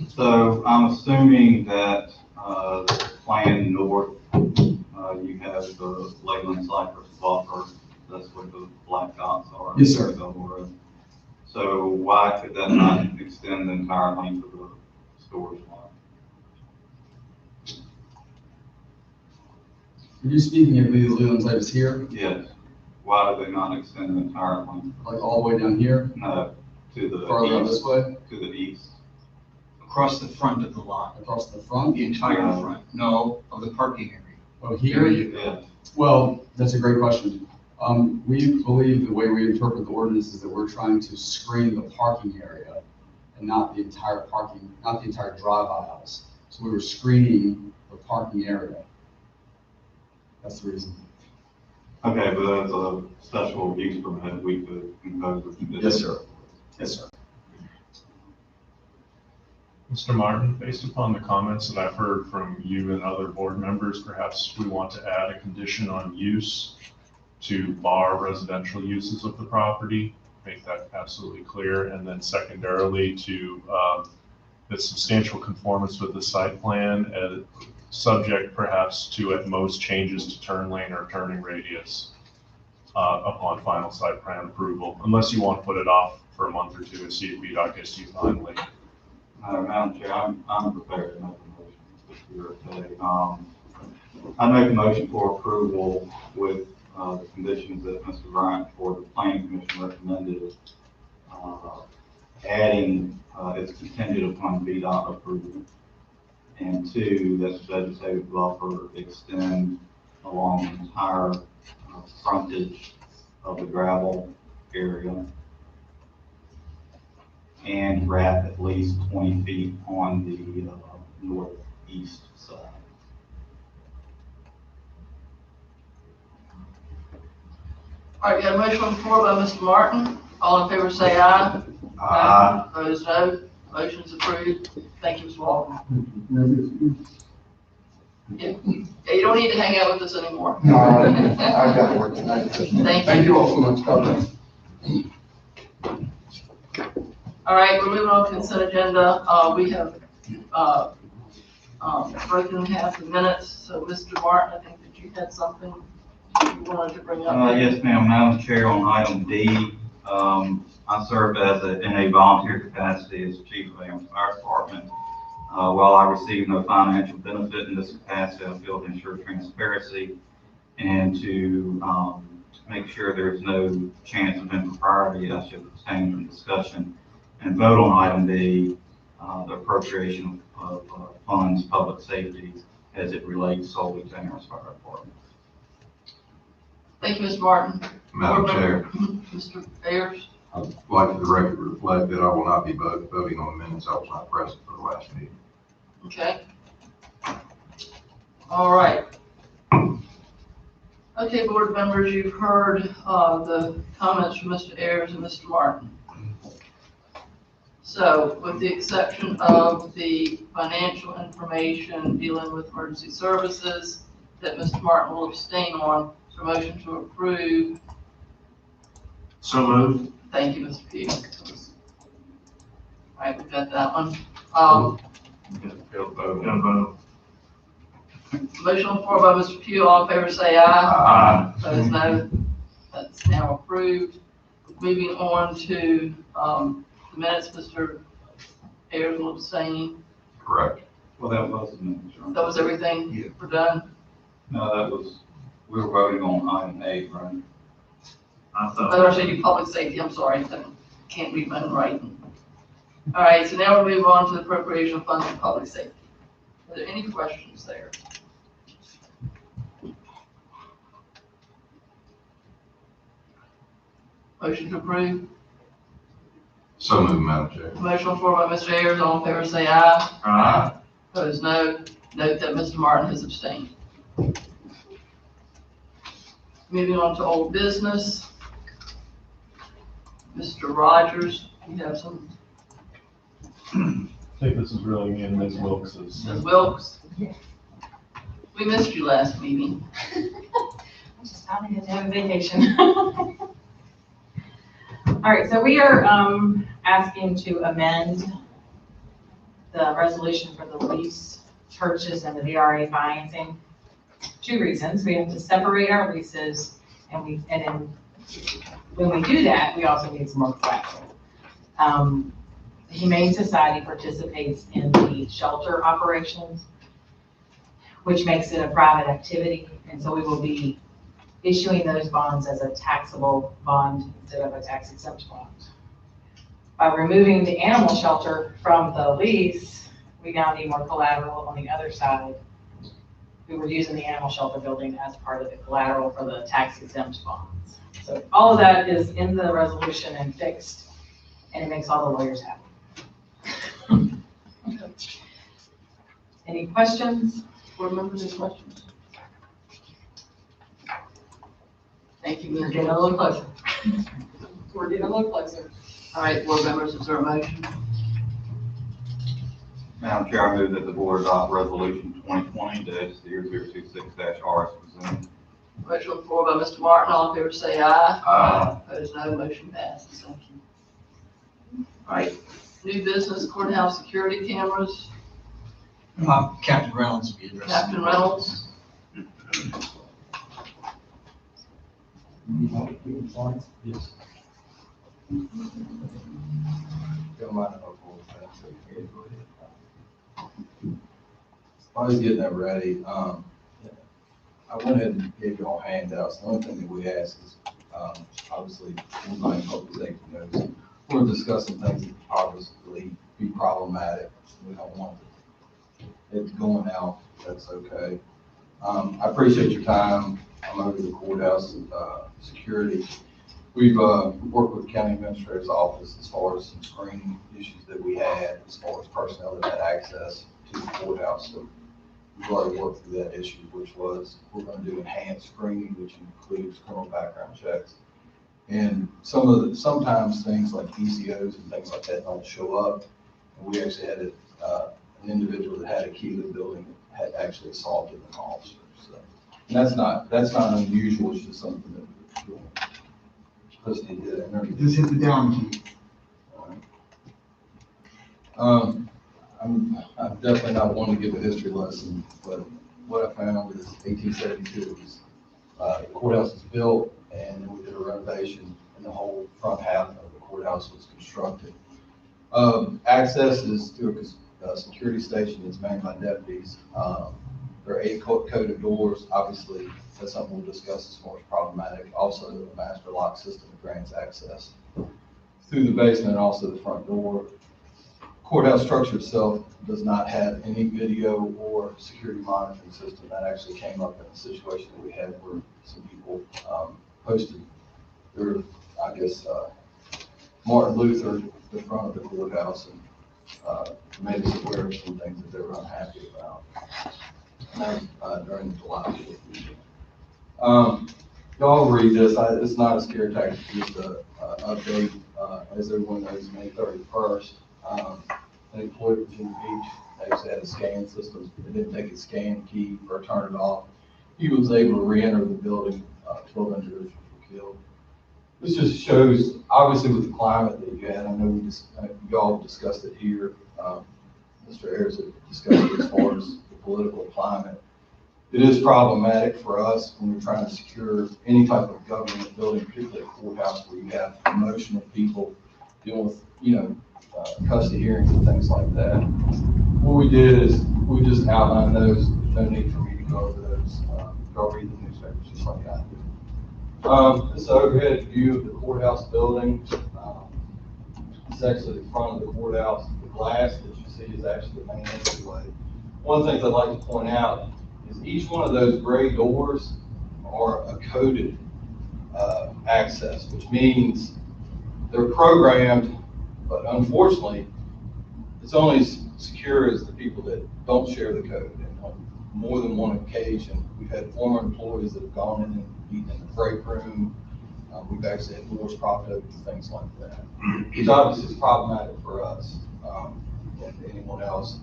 [SPEAKER 2] So I'm assuming that, the plan north, you have the Leyland Cypress buffer, that's what the black dots are.
[SPEAKER 12] Yes, sir.
[SPEAKER 2] So why could that not extend the entire length of the storage lot?
[SPEAKER 12] Are you speaking of the Leland Cypress here,
[SPEAKER 2] Yes. Why do they not extend the entire length?
[SPEAKER 12] like all the way down here,
[SPEAKER 2] No, to the
[SPEAKER 12] farther out this
[SPEAKER 2] east,
[SPEAKER 12] way,
[SPEAKER 2] to the east.
[SPEAKER 9] Across the front of the lot,
[SPEAKER 12] across the front?
[SPEAKER 9] the entire front, no, of the parking area.
[SPEAKER 12] Oh, here?
[SPEAKER 2] Yes.
[SPEAKER 12] Well, that's a great question. We believe the way we interpret the ordinance is that we're trying to screen the parking area and not the entire drive aisles. So we were screening the parking area. That's the reason.
[SPEAKER 2] Okay, but as a special use permit, we could impose a condition.
[SPEAKER 12] Yes, sir. Yes, sir.
[SPEAKER 7] Mr. Martin, based upon the comments that I've heard from you and other board members, perhaps we want to add a condition on use to bar residential uses of the property, make that absolutely clear, and then secondarily to the substantial conformance with the site plan, subject perhaps to at most changes to turn lane or turning radius upon final site plan approval, unless you want to put it off for a month or two and see if VDOT gets you finally.
[SPEAKER 2] Madam Chair, I'm prepared to make a motion if you're okay. I make a motion for approval with the conditions that Mr. Bryant for the planning commission recommended, adding it's contingent upon VDOT approval. And two, that the vegetative buffer extend along the entire frontage of the gravel area and wrap at least 20 feet on the northeast side.
[SPEAKER 1] All right, got a motion on the floor by Mr. Martin. All in favor say aye.
[SPEAKER 2] Aye.
[SPEAKER 1] Opposed, no. Motion's approved. Thank you, Mr. Walton. Yeah, you don't need to hang out with us anymore.
[SPEAKER 13] No, I got to work tonight. Thank you all so much. God bless.
[SPEAKER 1] All right, we're moving on to consent agenda. We have broken in half the minutes. So, Mr. Martin, I think that you had something you wanted to bring up.
[SPEAKER 2] Yes, ma'am. Madam Chair, on item D, I served in a volunteer capacity as chief of Amherst Fire Department. While I received no financial benefit in this capacity, I feel to ensure transparency and to make sure there's no chance of impropriety. I should abstain from discussion and vote on item B, the appropriation of funds, public safety, as it relates solely to Amherst Fire Department.
[SPEAKER 1] Thank you, Mr. Martin.
[SPEAKER 3] Madam Chair,
[SPEAKER 1] Mr. Ayers?
[SPEAKER 3] I'd like for the record to reflect that I will not be voting on the minutes. I was not present for the last meeting.
[SPEAKER 1] Okay. All right. Okay, board members, you've heard the comments from Mr. Ayers and Mr. Martin. So with the exception of the financial information dealing with emergency services that Mr. Martin will abstain on, so motion to approve.
[SPEAKER 8] So moved.
[SPEAKER 1] Thank you, Mr. Pugh. All right, we got that one. Motion on the floor by Mr. Pugh. All in favor say aye.
[SPEAKER 8] Aye.
[SPEAKER 1] Opposed, no. That's now approved. Moving on to the minutes, Mr. Ayers will abstain.
[SPEAKER 3] Correct.
[SPEAKER 2] Well, that was the minutes, right?
[SPEAKER 1] That was everything we're done.
[SPEAKER 2] No, that was, we were voting on item A, right?
[SPEAKER 8] I thought.
[SPEAKER 1] Oh, I should do public safety. I'm sorry. I can't read my own writing. All right, so now we'll move on to the appropriation of funds for public safety. Are there any questions there? Motion to approve.
[SPEAKER 3] So moved, Madam Chair.
[SPEAKER 1] Motion on the floor by Mr. Ayers. All in favor say aye.
[SPEAKER 8] Aye.
[SPEAKER 1] Opposed, no. Note that Mr. Martin has abstained. Moving on to old business. Mr. Rogers, you have some.
[SPEAKER 7] I think this is really me and Ms. Wilkes's.
[SPEAKER 1] Ms. Wilkes? We missed you last meeting.
[SPEAKER 14] I just finally get to have a vacation. All right, so we are asking to amend the resolution for the lease purchase and the VRA financing. Two reasons. We have to separate our leases, and then when we do that, we also need some more collateral. The Humane Society participates in the shelter operations, which makes it a private activity, and so we will be issuing those bonds as a taxable bond instead of a tax exempt bond. By removing the animal shelter from the lease, we now need more collateral on the other side. We were using the animal shelter building as part of the collateral for the tax exempt bonds. So all of that is in the resolution and fixed, and it makes all the lawyers happy. Any questions?
[SPEAKER 1] Board members, any questions? Thank you.
[SPEAKER 14] We're getting a little closer.
[SPEAKER 1] We're getting a little closer. All right, board members, is there a motion?
[SPEAKER 2] Madam Chair, I move that the board adopt resolution 2020-0026-R as presented.
[SPEAKER 1] Motion on the floor by Mr. Martin. All in favor say aye.
[SPEAKER 2] Aye.
[SPEAKER 1] Opposed, no. Motion passes. Thank you. All right, new business courthouse security cameras.
[SPEAKER 9] Captain Reynolds will be addressing.
[SPEAKER 1] Captain Reynolds.
[SPEAKER 15] Yes.
[SPEAKER 16] While I was getting that ready, I went ahead and gave you all handouts. The only thing that we ask is, obviously, anybody in public safety knows, we're discussing things that could obviously be problematic. We don't want it going out. That's okay. I appreciate your time. I'm over the courthouse security. We've worked with the county administrator's office as far as some screening issues that we had, as far as personnel that had access to the courthouse. So we've already worked through that issue, which was we're going to do enhanced screening, which includes criminal background checks. And sometimes things like ECOs and things like that don't show up. And we actually had an individual that had a key to the building that had actually assaulted an officer. So, and that's not unusual. It's just something that we're doing. Just hit
[SPEAKER 10] the down key.
[SPEAKER 16] I'm definitely not one to give a history lesson, but what I found is 1872 was, the courthouse was built and we did a renovation, and and the whole front half of the courthouse was constructed. Access is through a security station that's manned by deputies. There are 8 coded doors. Obviously, that's something we'll discuss as far as problematic. Also, the master lock system grants access through the basement and also the front door. Courthouse structure itself does not have any video or security monitoring system. That actually came up in a situation that we had where some people posted their, I guess, Martin Luther, the front of the courthouse, and made us aware of some things that they were unhappy about. And that was during the July 4th weekend. Y'all read this. It's not a scare tactic, just an update. As everyone knows, May 31st, I think Floyd, Virginia Beach, they actually had a scan system. They didn't take a scan key or turn it off. He was able to re-enter the building. 12 individuals were killed. This just shows, obviously, with the climate that you had. I know you all discussed it here. Mr. Ayers had discussed it as far as the political climate. It is problematic for us when we're trying to secure any type of government building, particularly a courthouse, where you have emotional people dealing with, custody hearings and things like that. What we did is we just outlined those. No need for me to go over those. Y'all read the newspapers just like I do. This overhead view of the courthouse building. It's actually the front of the courthouse. The glass that you see is actually the main entryway. One of the things I'd like to point out is each one of those gray doors are a coded access, which means they're programmed, but unfortunately, it's only as secure as the people that don't share the code. And on more than one occasion, we've had former employees that have gone in and eaten in the break room. We've actually had doors propped open and things like that, which obviously is problematic for us and anyone else.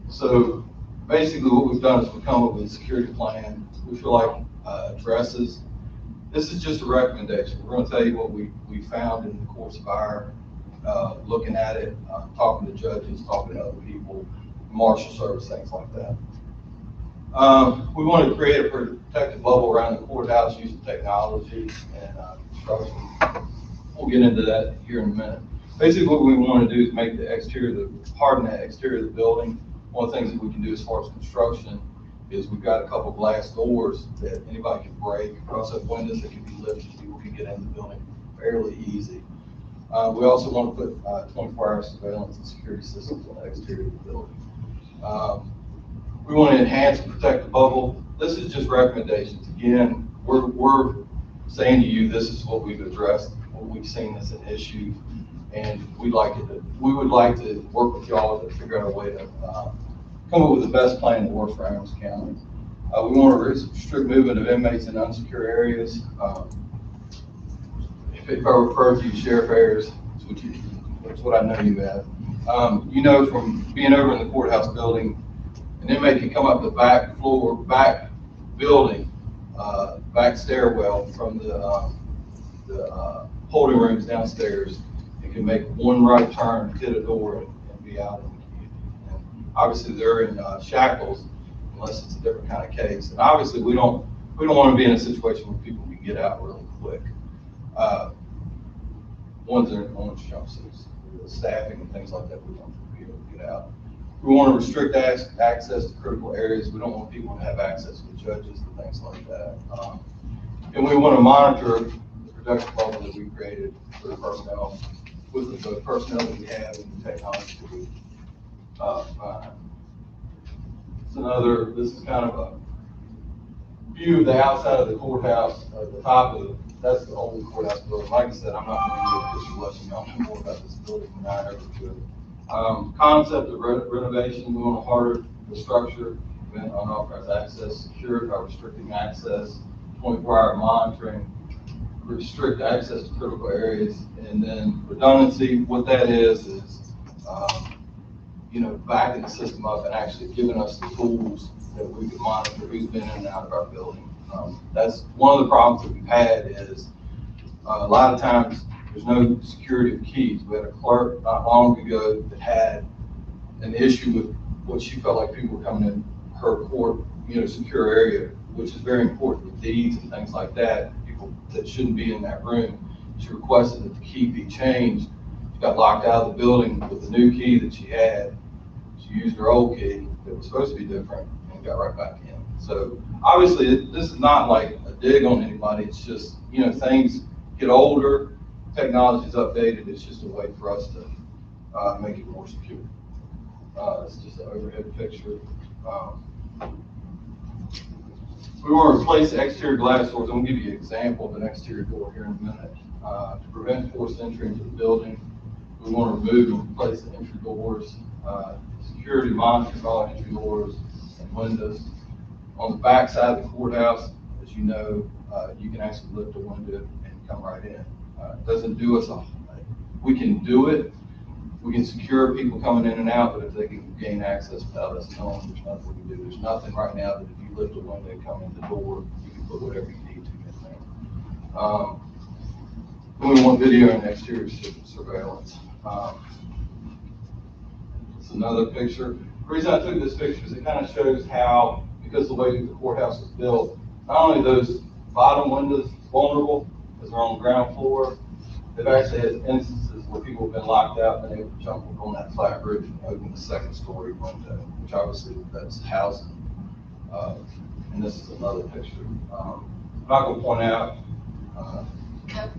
[SPEAKER 16] So basically what we've done is we've come up with a security plan we feel like addresses. This is just a recommendation. We're going to tell you what we found in the course of our looking at it, talking to judges, talking to other people, marshal service, things like that. We want to create a protective bubble around the courthouse using technology and construction. We'll get into that here in a minute. Basically, what we want to do is make the exterior, harden that exterior of the building. One of the things that we can do as far as construction is we've got a couple of glass doors that anybody can break. We also have windows that can be lifted. People can get in the building fairly easy. We also want to put 24-hour surveillance and security systems on the exterior of the building. We want to enhance and protect the bubble. This is just recommendations. Again, we're saying to you, this is what we've addressed, what we've seen as an issue, and we would like to work with y'all to figure out a way to come up with the best plan that works for Amherst County. We want to restrict movement of inmates in unsecure areas. If I refer to you, Sheriff Ayers, that's what I know you have. From being over in the courthouse building, an inmate can come up the back floor, back building, back stairwell from the holding rooms downstairs, and can make one right turn, hit a door, and be out in the community. And obviously, they're in shackles unless it's a different kind of case. And obviously, we don't want to be in a situation where people can get out really quick. Ones that are in orange jumpsuits, the staffing and things like that, we want them to be able to get out. We want to restrict access to critical areas. We don't want people to have access to judges and things like that. And we want to monitor the production bubble that we created for the personnel, with the personnel that we have and the technology that we find. This is kind of a view of the outside of the courthouse, the top of that's the old courthouse building. Like I said, I'm not going to do a picture lesson. Y'all know more about this building than I ever could. Concept of renovation, we want to harden the structure, prevent unauthorized access, secure it by restricting access, 24-hour monitoring, restrict access to critical areas, and then redundancy. What that is backing the system up and actually giving us the tools that we can monitor who's been in and out of our building. That's one of the problems that we've had is a lot of times there's no security of keys. We had a clerk not long ago that had an issue with what she felt like people were coming in her court, secure area, which is very important with deeds and things like that. People that shouldn't be in that room. She requested that the key be changed. She got locked out of the building with the new key that she had. She used her old key that was supposed to be different and got right back in. So obviously, this is not like a dig on anybody. It's just, you know, things get older, technology's updated. It's just a way for us to make it more secure. It's just an overhead picture. We want to replace the exterior glass doors. I'm going to give you an example of an exterior door here in a minute. To prevent forced entry into the building, we want to remove and replace the entry doors, security monitoring all entry doors and windows. On the back side of the courthouse, as you know, you can actually lift a window and come right in. It doesn't do us we can do it. We can secure people coming in and out, but if they can gain access without us knowing, there's nothing we can do. There's nothing right now that if you lift a window and come in the door, you can put whatever you need to in there. Then we want video and exterior surveillance. It's another picture. The reason I took this picture is it kind of shows how, because the way the courthouse was built, not only those bottom windows vulnerable because they're on the ground floor, they've actually had instances where people have been locked out and been able to jump on that flat roof and open the second story window, which obviously that's housing. And this is another picture. I'm not going to point out.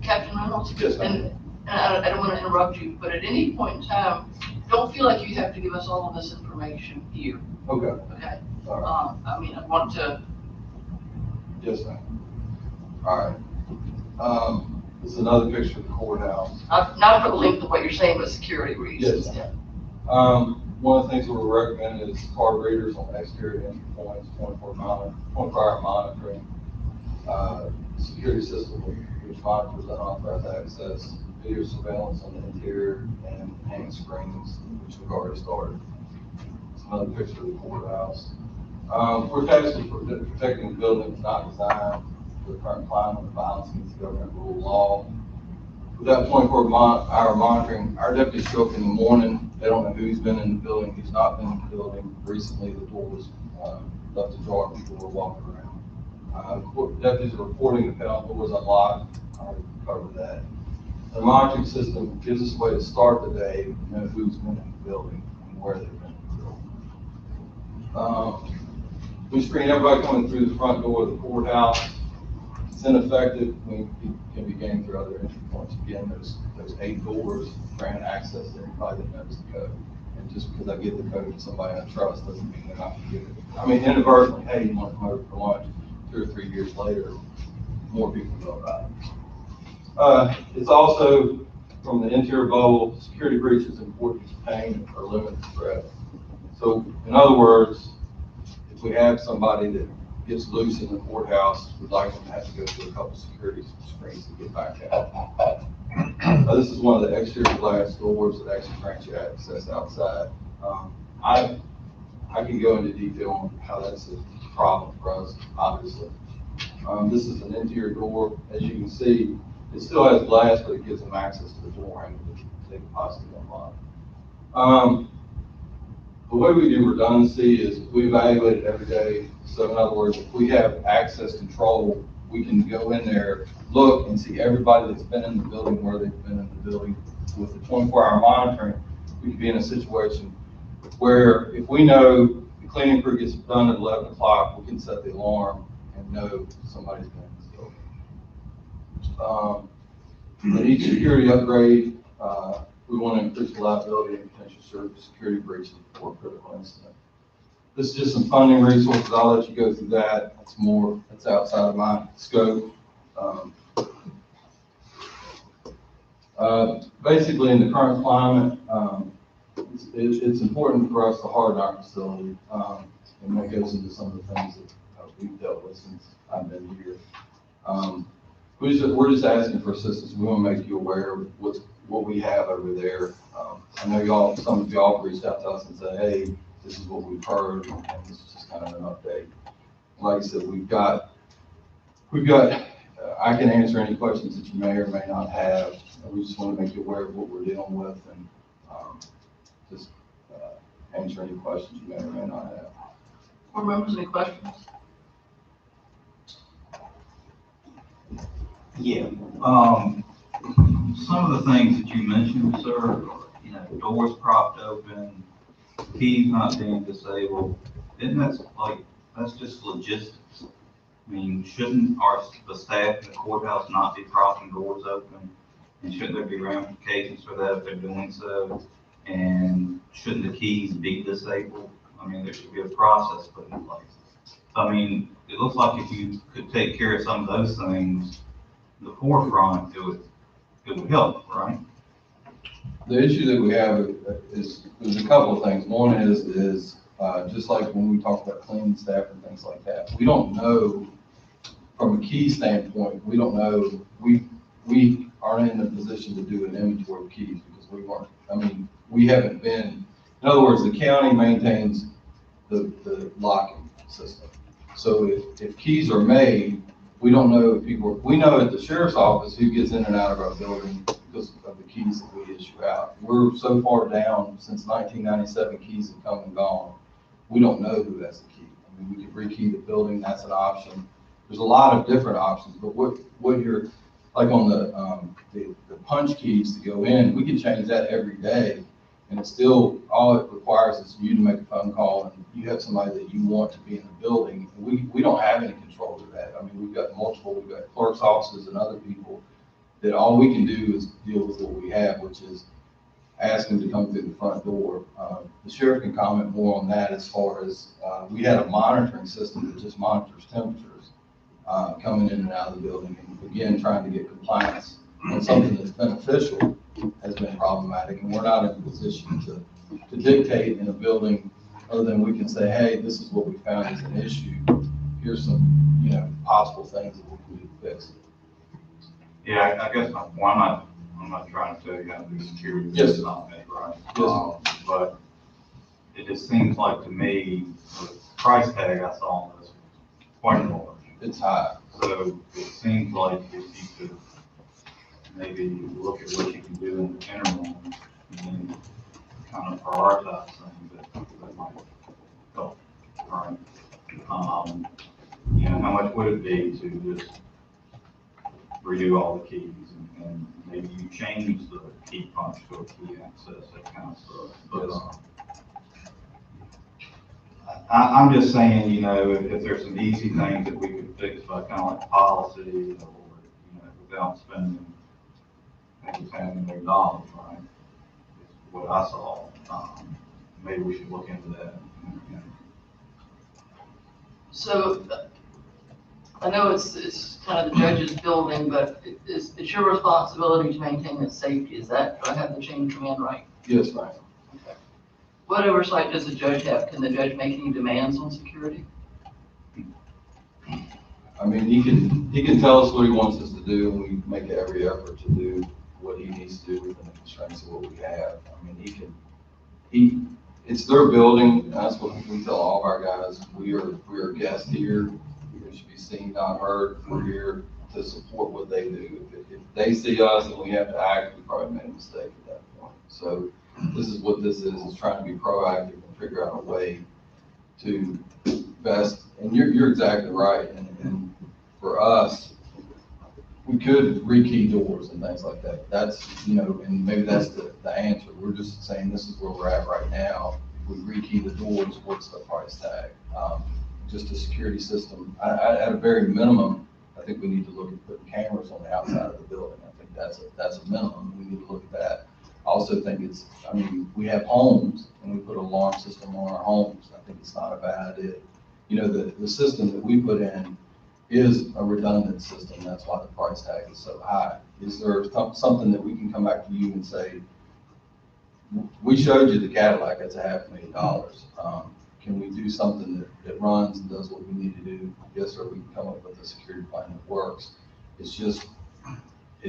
[SPEAKER 1] Captain Reynolds?
[SPEAKER 16] Yes, ma'am.
[SPEAKER 1] And I don't want to interrupt you, but at any point in time, don't feel like you have to give us all of this information here.
[SPEAKER 16] Okay.
[SPEAKER 1] Okay?
[SPEAKER 16] All right.
[SPEAKER 1] I mean, I want to.
[SPEAKER 16] Yes, ma'am. All right. This is another picture of the courthouse.
[SPEAKER 1] Not for the length of what you're saying, but security reasons.
[SPEAKER 16] Yes. One of the things that we recommend is card readers on exterior entry points, 24-hour monitoring, security system which monitors unauthorized access, video surveillance on the interior, and hand screens, which we've already started. It's another picture of the courthouse. We're tasked with protecting the building. It's not designed for the current climate of violence against government rule of law. Without 24-hour monitoring, our deputies show up in the morning. They don't know who's been in the building, who's not been in the building. Recently, the door was left ajar and people were walking around. Deputies are reporting the panel doors unlocked. I already covered that. The monitoring system gives us a way to start the day and know who's been in the building and where they've been in the building. We screen everybody coming through the front door of the courthouse. It's ineffective. We can be gained through other entry points. Again, those 8 doors grant access to anybody that knows the code. And just because I give the code to somebody I trust doesn't mean they're not going to give it. I mean, inadvertently, hey, you want to come over for lunch? 2 or 3 years later, more people know about it. It's also, from the interior bubble, security breaches important to pain or limit the threat. So, in other words, if we have somebody that gets loose in the courthouse, we'd like them to have to go through a couple security screens to get back out. This is one of the exterior glass doors that actually grants you access outside. I can go into detail on how that's a problem for us, obviously. This is an interior door. As you can see, it still has glass, but it gives them access to the door handle that they can possibly unlock. The way we do redundancy is we evaluate it every day. So in other words, if we have access control, we can go in there, look and see everybody that's been in the building, where they've been in the building. With the 24-hour monitoring, we could be in a situation where if we know the cleaning crew gets done at 11 o'clock, we can set the alarm and know somebody's been in this building. At each security upgrade, we want to increase reliability and potential security breaches before a critical incident. This is just some funding resources. I'll let you go through that. That's outside of my scope. Basically, in the current climate, it's important for us to harden our facility, and that goes into some of the things that we've dealt with since I've been here. We're just asking for assistance. We want to make you aware of what we have over there. I know some of y'all reached out to us and said, hey, this is what we've heard, and this is just kind of an update. Like I said, we've got, I can answer any questions that you may or may not have. We just want to make you aware of what we're dealing with and just answer any questions you may or may not have.
[SPEAKER 1] Board members, any questions?
[SPEAKER 2] Yeah, some of the things that you mentioned, sir, you know, doors propped open, keys not being disabled, isn't that like, that's just logistics? I mean, shouldn't the staff in the courthouse not be propping doors open? And shouldn't there be ramifications for that if they're doing so? And shouldn't the keys be disabled? I mean, there should be a process put in place. So, I mean, it looks like if you could take care of some of those things, the forefront, it would help, right?
[SPEAKER 16] The issue that we have is, there's a couple of things. One is just like when we talk about cleaning staff and things like that, we don't know, from a key standpoint, we don't know, we aren't in a position to do an inventory of keys because we weren't, I mean, we haven't been, in other words, the county maintains the locking system. So if keys are made, we don't know if people, we know at the sheriff's office who gets in and out of our building because of the keys that we issue out. We're so far down, since 1997, keys have come and gone. We don't know who has the key. I mean, we could rekey the building, that's an option. There's a lot of different options, but what you're, like on the punch keys to go in, we can change that every day. And it's still, all it requires is you to make a phone call and you have somebody that you want to be in the building. We don't have any control of that. I mean, we've got clerk's offices and other people that all we can do is deal with what we have, which is ask them to come through the front door. The sheriff can comment more on that as far as, we had a monitoring system that just monitors temperatures coming in and out of the building. And again, trying to get compliance on something that's beneficial has been problematic, and we're not in a position to dictate in a building other than we can say, hey, this is what we found as an issue. Here's some, you know, possible things that we can do to fix it.
[SPEAKER 2] Yeah, I guess I'm not trying to tell you how to do security.
[SPEAKER 16] Yes.
[SPEAKER 2] It's not me, right?
[SPEAKER 16] Yes.
[SPEAKER 2] But it just seems like to me, the price tag I saw on this was quite large.
[SPEAKER 16] It's high.
[SPEAKER 2] So it seems like if you could maybe look at what you can do in the interim and then kind of prioritize things that might help, right? You know, how much would it be to just redo all the keys and maybe you change the key punch to a key access, that kind of stuff. But, I'm just saying, you know, if there's some easy things that we could fix by kind of like policy, or, you know, without spending, I think it's $500 million, right? Is what I saw. Maybe we should look into that. You know.
[SPEAKER 1] So, I know it's kind of the judge's building, but it's your responsibility to maintain its safety. Is that, do I have the chain of command right?
[SPEAKER 16] Yes, ma'am.
[SPEAKER 1] Okay. What oversight does the judge have? Can the judge make any demands on security?
[SPEAKER 16] I mean, he can tell us what he wants us to do, and we make every effort to do what he needs to do within the constraints of what we have. I mean, it's their building. That's what we tell all of our guys. We are guests here. We should be seen, not heard. We're here to support what they do. If they see us and we have to act, we probably made a mistake at that point. So this is what this is trying to be proactive and figure out a way to best, and you're exactly right. And for us, we could rekey doors and things like that. That's, you know, and maybe that's the answer. We're just saying this is where we're at right now. If we rekey the doors, what's the price tag? Just a security system. At a very minimum, I think we need to look at putting cameras on the outside of the building. I think that's a minimum. We need to look at that. I also think it's, I mean, we have homes and we put an alarm system on our homes. I think it's not a bad idea. You know, the system that we put in is a redundant system. That's why the price tag is so high. Is there something that we can come back to you and say, we showed you the Cadillac, it's $500,000. Can we do something that runs and does what we need to do? Yes, sir, we can come up with a security plan that works. It's just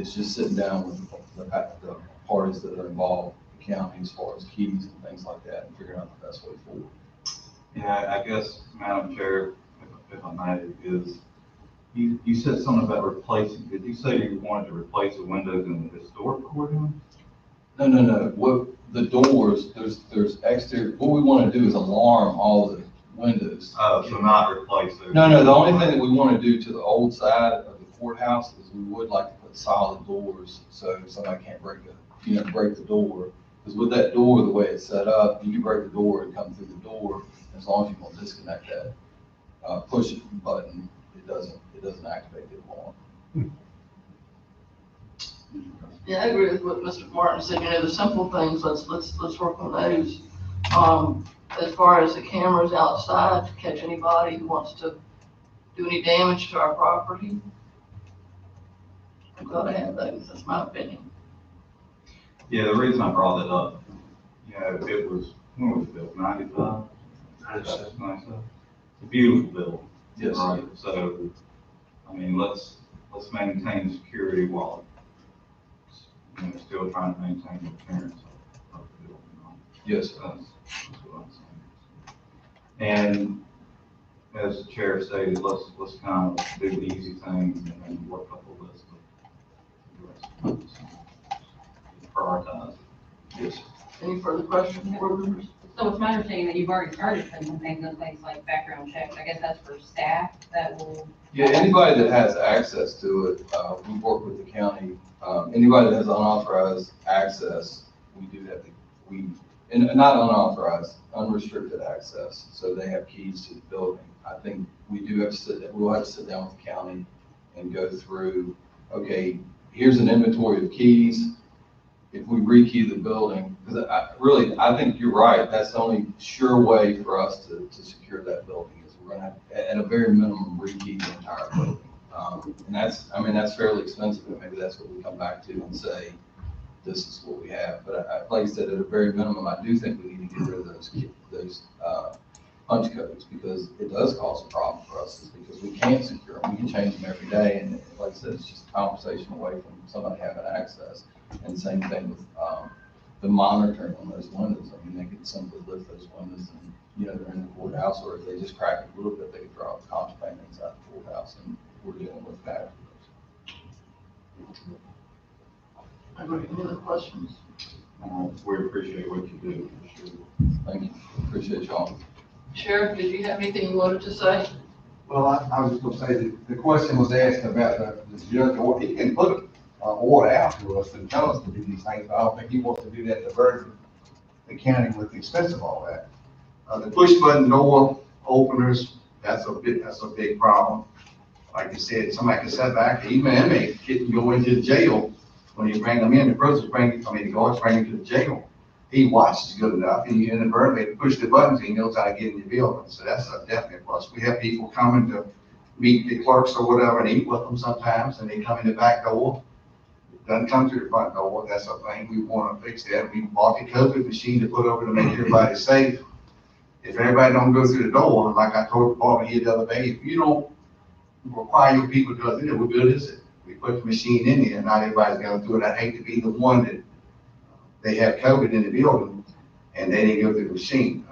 [SPEAKER 16] sitting down with the parties that are involved, the county, as far as keys and things like that, and figuring out the best way forward.
[SPEAKER 2] Yeah, I guess, Madam Chair, if I may, is you said something about replacing. Did you say you wanted to replace the windows in the historic courtroom?
[SPEAKER 16] No. What the doors? There's exterior. What we want to do is alarm all the windows.
[SPEAKER 2] Oh, so not replace those.
[SPEAKER 16] No. The only thing that we want to do to the old side of the courthouse is we would like to put solid doors so somebody can't break the door. Because with that door, the way it's set up, you can break the door and come through the door, as long as you won't disconnect that push button, it doesn't activate the alarm.
[SPEAKER 1] Yeah, I agree with what Mr. Martin said, the simple things, let's work on those. As far as the cameras outside to catch anybody who wants to do any damage to our property, I'm glad to have those, that's my opinion.
[SPEAKER 2] Yeah, the reason I brought it up, it was, when was it built, 95? That's nice. It's a beautiful building.
[SPEAKER 16] Yes.
[SPEAKER 2] Right, so, I mean, let's maintain security while, still trying to maintain the appearance of the building.
[SPEAKER 16] Yes.
[SPEAKER 2] That's what I'm saying. And as the chair stated, let's kind of do the easy things and then work up a list of the rest of it. Prioritize.
[SPEAKER 16] Yes.
[SPEAKER 1] Any further questions, board members?
[SPEAKER 11] So it's my understanding that you've already started putting some things in place like background checks. I guess that's for staff that will.
[SPEAKER 16] Yeah, anybody that has access to it, we work with the county. Anybody that has unauthorized access, we do have not unauthorized, unrestricted access. So they have keys to the building. I think we'll have to sit down with the county and go through, okay, here's an inventory of keys. If we rekey the building, because I think you're right, that's the only sure way for us to secure that building is we're gonna have, at a very minimum, rekey the entire building. And that's fairly expensive, but maybe that's what we come back to and say, this is what we have. But like I said, at a very minimum, I do think we need to get rid of those punch codes, because it does cause a problem for us, is because we can't secure them. We can change them every day, and like I said, it's just a conversation away from somebody having access. And same thing with the monitoring on those windows. I mean, they could simply lift those windows and, they're in the courthouse, or if they just crack it a little bit, they could drop contraband inside the courthouse, and we're dealing with that.
[SPEAKER 1] Any other questions?
[SPEAKER 2] We appreciate what you do, for sure.
[SPEAKER 16] Thank you. Appreciate y'all.
[SPEAKER 1] Sheriff, did you have anything you wanted to say?
[SPEAKER 15] Well, I was just gonna say that the question was asked about the judge, or he can put an order out to us and tell us to do these things, but I don't think he wants to do that to burden the county with the expense of all that. The push button door openers, that's a big problem. Like you said, somebody can sit back, even an inmate can go into the jail when you bring them in, the guards bring them to the jail. He watches good enough, and you inadvertently push the buttons, he knows how to get in the building. So that's a definite plus. We have people coming to meet the clerks or whatever and eat with them sometimes, and they come in the back door. Doesn't come through the front door. That's a thing. We want to fix that. We bought the COVID machine to put over to make everybody safe. If everybody don't go through the door, like I told the department here the other day, if you don't require your people to go through there, what good is it? We put the machine in there, and not everybody's going through it. I hate to be the one that they have COVID in the building and they didn't go through the machine.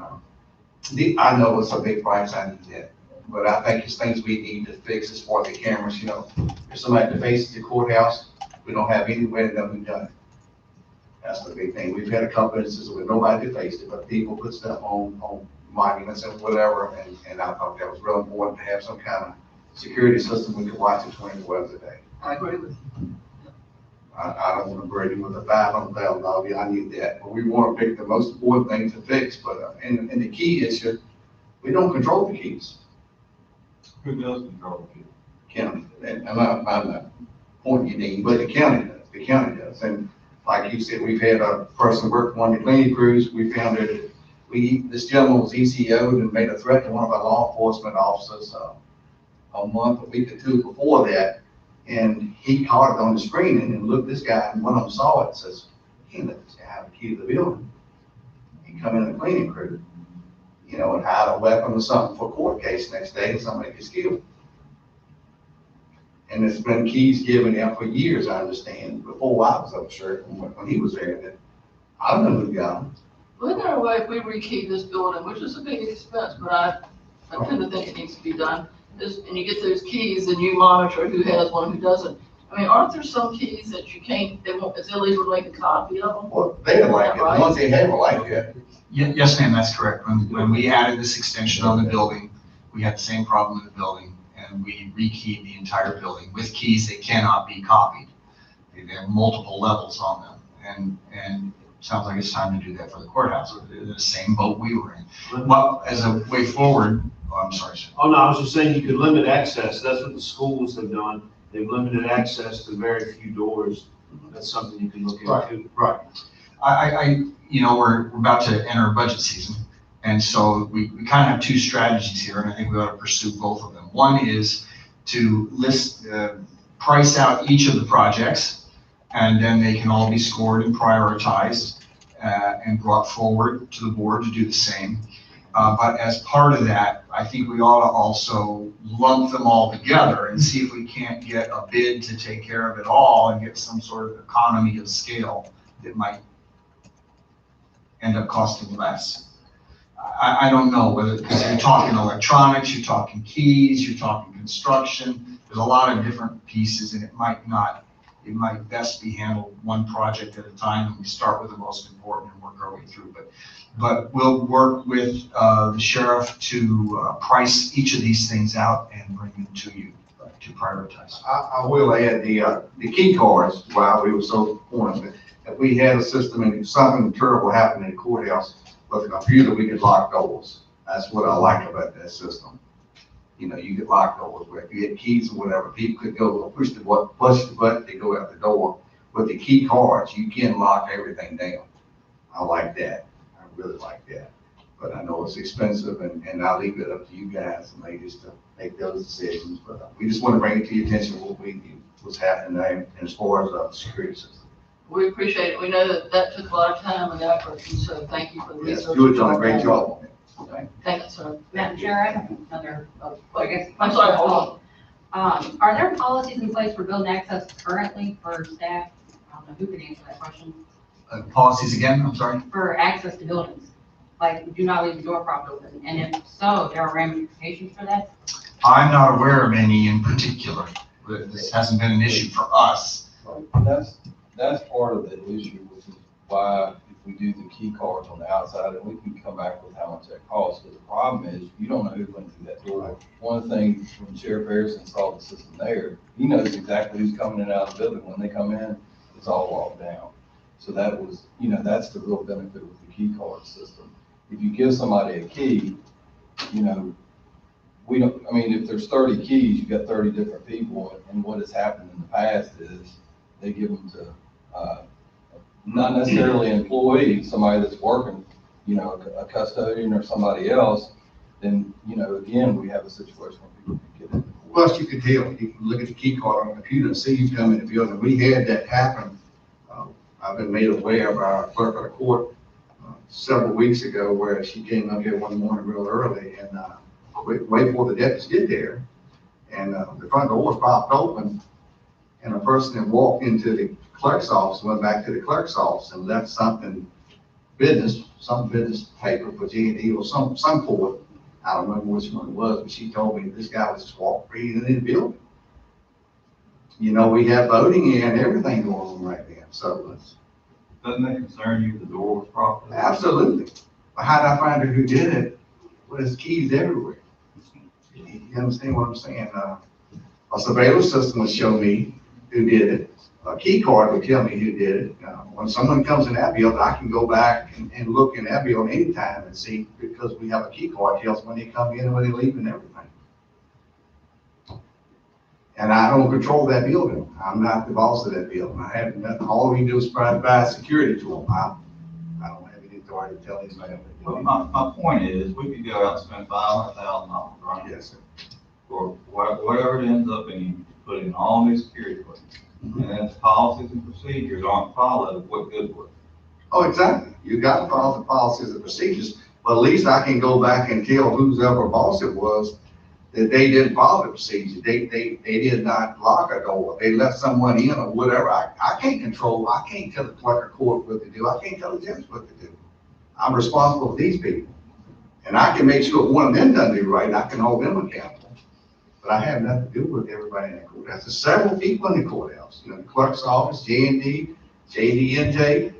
[SPEAKER 15] I know it's a big price, I need that, but I think it's things we need to fix as far as the cameras. If somebody faces the courthouse, we don't have any way to know who done it. That's the big thing. We've had a couple instances where nobody faced it, but people put stuff on monuments and whatever, and I thought that was real important to have some kind of security system we could watch it 24 hours a day.
[SPEAKER 1] I agree with you.
[SPEAKER 15] I don't want to burden you with a $500,000 bill. I need that, but we want to pick the most important thing to fix. But and the key issue, we don't control the keys.
[SPEAKER 2] Who does control the keys?
[SPEAKER 15] County. And I'm not pointing you, Dean, but the county does. The county does. And like you said, we've had a person work on the cleaning crews. We found that this gentleman was ECO'd and made a threat to one of our law enforcement officers a week or two before that. And he caught it on the screen and looked this guy, and one of them saw it and says, "You can't let this guy have the key to the building." He come in the cleaning crew, and hide a weapon or something for a court case next day, and somebody gets killed. And there's been keys given out for years, I understand, before I was up sheriff, when he was there. That I don't know who got them.
[SPEAKER 1] Well, isn't there a way if we rekey this building, which is a big expense, but I tend to think it needs to be done, and you get those keys and you monitor who has one, who doesn't. I mean, aren't there some keys that you can't, it's illegal to make a copy of them?
[SPEAKER 15] Well, they're like it. The ones they have are like that.
[SPEAKER 9] Yes, ma'am, that's correct. When we added this extension on the building, we had the same problem in the building, and we rekeyed the entire building with keys that cannot be copied. They have multiple levels on them, and it sounds like it's time to do that for the courthouse. The same boat we were in. Well, as a way forward, oh, I'm sorry, sir.
[SPEAKER 8] Oh, no, I was just saying you could limit access. That's what the schools have done. They've limited access to very few doors. That's something you can look into.
[SPEAKER 9] Right. You know, we're about to enter budget season. And so we kind of have two strategies here, and I think we ought to pursue both of them. One is to price out each of the projects, and then they can all be scored and prioritized and brought forward to the board to do the same. But as part of that, I think we ought to also lump them all together and see if we can't get a bid to take care of it all and get some sort of economy of scale that might end up costing less. I don't know whether, because you're talking electronics, you're talking keys, you're talking construction. There's a lot of different pieces, and it might best be handled one project at a time, and we start with the most important and work our way through. But we'll work with the sheriff to price each of these things out and bring them to you to prioritize.
[SPEAKER 15] I will add the key cards, while we were so pointed, if we had a system and something terrible happened in the courthouse, with a computer, we could lock doors. That's what I like about that system. You know, you could lock doors where if you had keys or whatever, people could go push the button, they go out the door. With the key cards, you can lock everything down. I like that. I really like that. But I know it's expensive, and I'll leave it up to you guys and ladies to make those decisions. But we just want to bring it to your attention what's happening there as far as the security system.
[SPEAKER 1] We appreciate it. We know that took a lot of time and effort, and so thank you for the
[SPEAKER 15] Yes,
[SPEAKER 1] research.
[SPEAKER 15] you're doing a great job on it.
[SPEAKER 1] Thank you, sir.
[SPEAKER 11] Madam Chair, I have another, I guess.
[SPEAKER 1] I'm sorry, hold on.
[SPEAKER 11] Are there policies in place for building access currently for staff? I don't know who can answer that question.
[SPEAKER 9] Policies again, I'm sorry?
[SPEAKER 11] For access to buildings, like do not leave the door propped open, and if so, there are ramifications for that?
[SPEAKER 9] I'm not aware of any in particular. This hasn't been an issue for us.
[SPEAKER 16] That's part of the issue, which is why if we do the key cards on the outside, and we can come back with how much that costs. But the problem is you don't know who went through that door. One of the things when Sheriff Harris installed the system there, he knows exactly who's coming in and out of the building. When they come in, it's all locked down. So that was, that's the real benefit with the key card system. If you give somebody a key, if there's 30 keys, you've got 30 different people, and what has happened in the past is they give them to not necessarily an employee, somebody that's working, a custodian or somebody else, then, again, we have a situation where people can get in.
[SPEAKER 15] Plus, you can tell, you can look at the key card on the computer and see you come in the building. We had that happen. I've been made aware of our clerk of the court several weeks ago where she came up here one morning real early and way before the deputies get there. And the front door was popped open, and a person that walked into the clerk's office, went back to the clerk's office and left some business paper for G&E or some for it. I don't remember which one it was, but she told me this guy was just walking freely in the building. We have voting and everything going on right now, so.
[SPEAKER 2] Doesn't that concern you, the door was propped?
[SPEAKER 15] Absolutely. But how did I find out who did it? Well, there's keys everywhere. You understand what I'm saying? A surveillance system would show me who did it. A key card would tell me who did it. When someone comes in that building, I can go back and look in that building anytime and see, because we have a key card, tells when they come in and when they leave and everything. And I don't control that building. I'm not the boss of that building. I have nothing. All we do is provide security to them. I don't have any authority to tell anybody.
[SPEAKER 2] Well, my point is, we could go out and spend $500,000, right?
[SPEAKER 15] Yes, sir.
[SPEAKER 2] For whatever it ends up being, put in all new security equipment. And then policies and procedures aren't followed, what good would?
[SPEAKER 15] Oh, exactly. You got to follow the policies and procedures, but at least I can go back and tell whoever boss it was that they didn't follow the procedure. They did not lock a door. They left someone in or whatever. I can't control. I can't tell the clerk of court what to do. I can't tell the judge what to do. I'm responsible for these people. And I can make sure if one of them doesn't do right, I can hold them accountable. But I have nothing to do with everybody in the courthouse. There's several people in the courthouse. The clerk's office, J&D, JD intake,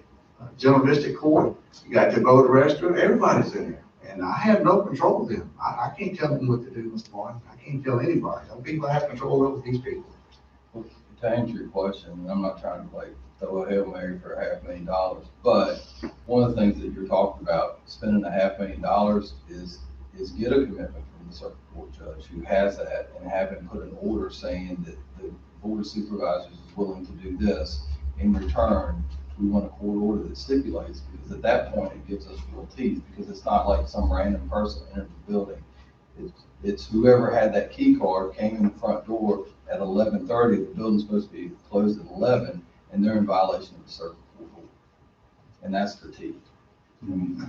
[SPEAKER 15] General District Court. You got the voter register. Everybody's in there. And I have no control of them. I can't tell them what to do, Mr. Martin. I can't tell anybody. Some people have control over these people.
[SPEAKER 16] To answer your question, and I'm not trying to like throw a Hail Mary for $500,000, but one of the things that you're talking about, spending $500,000 is get a commitment from the circuit court judge who has that and have him put an order saying that the Board of Supervisors is willing to do this. In return, we want a court order that stipulates, because at that point it gives us real teeth, because it's not like some random person entered the building. It's whoever had that key card came in the front door at 11:30, the building's supposed to be closed at 11, and they're in violation of the circuit court order. And that's the teeth.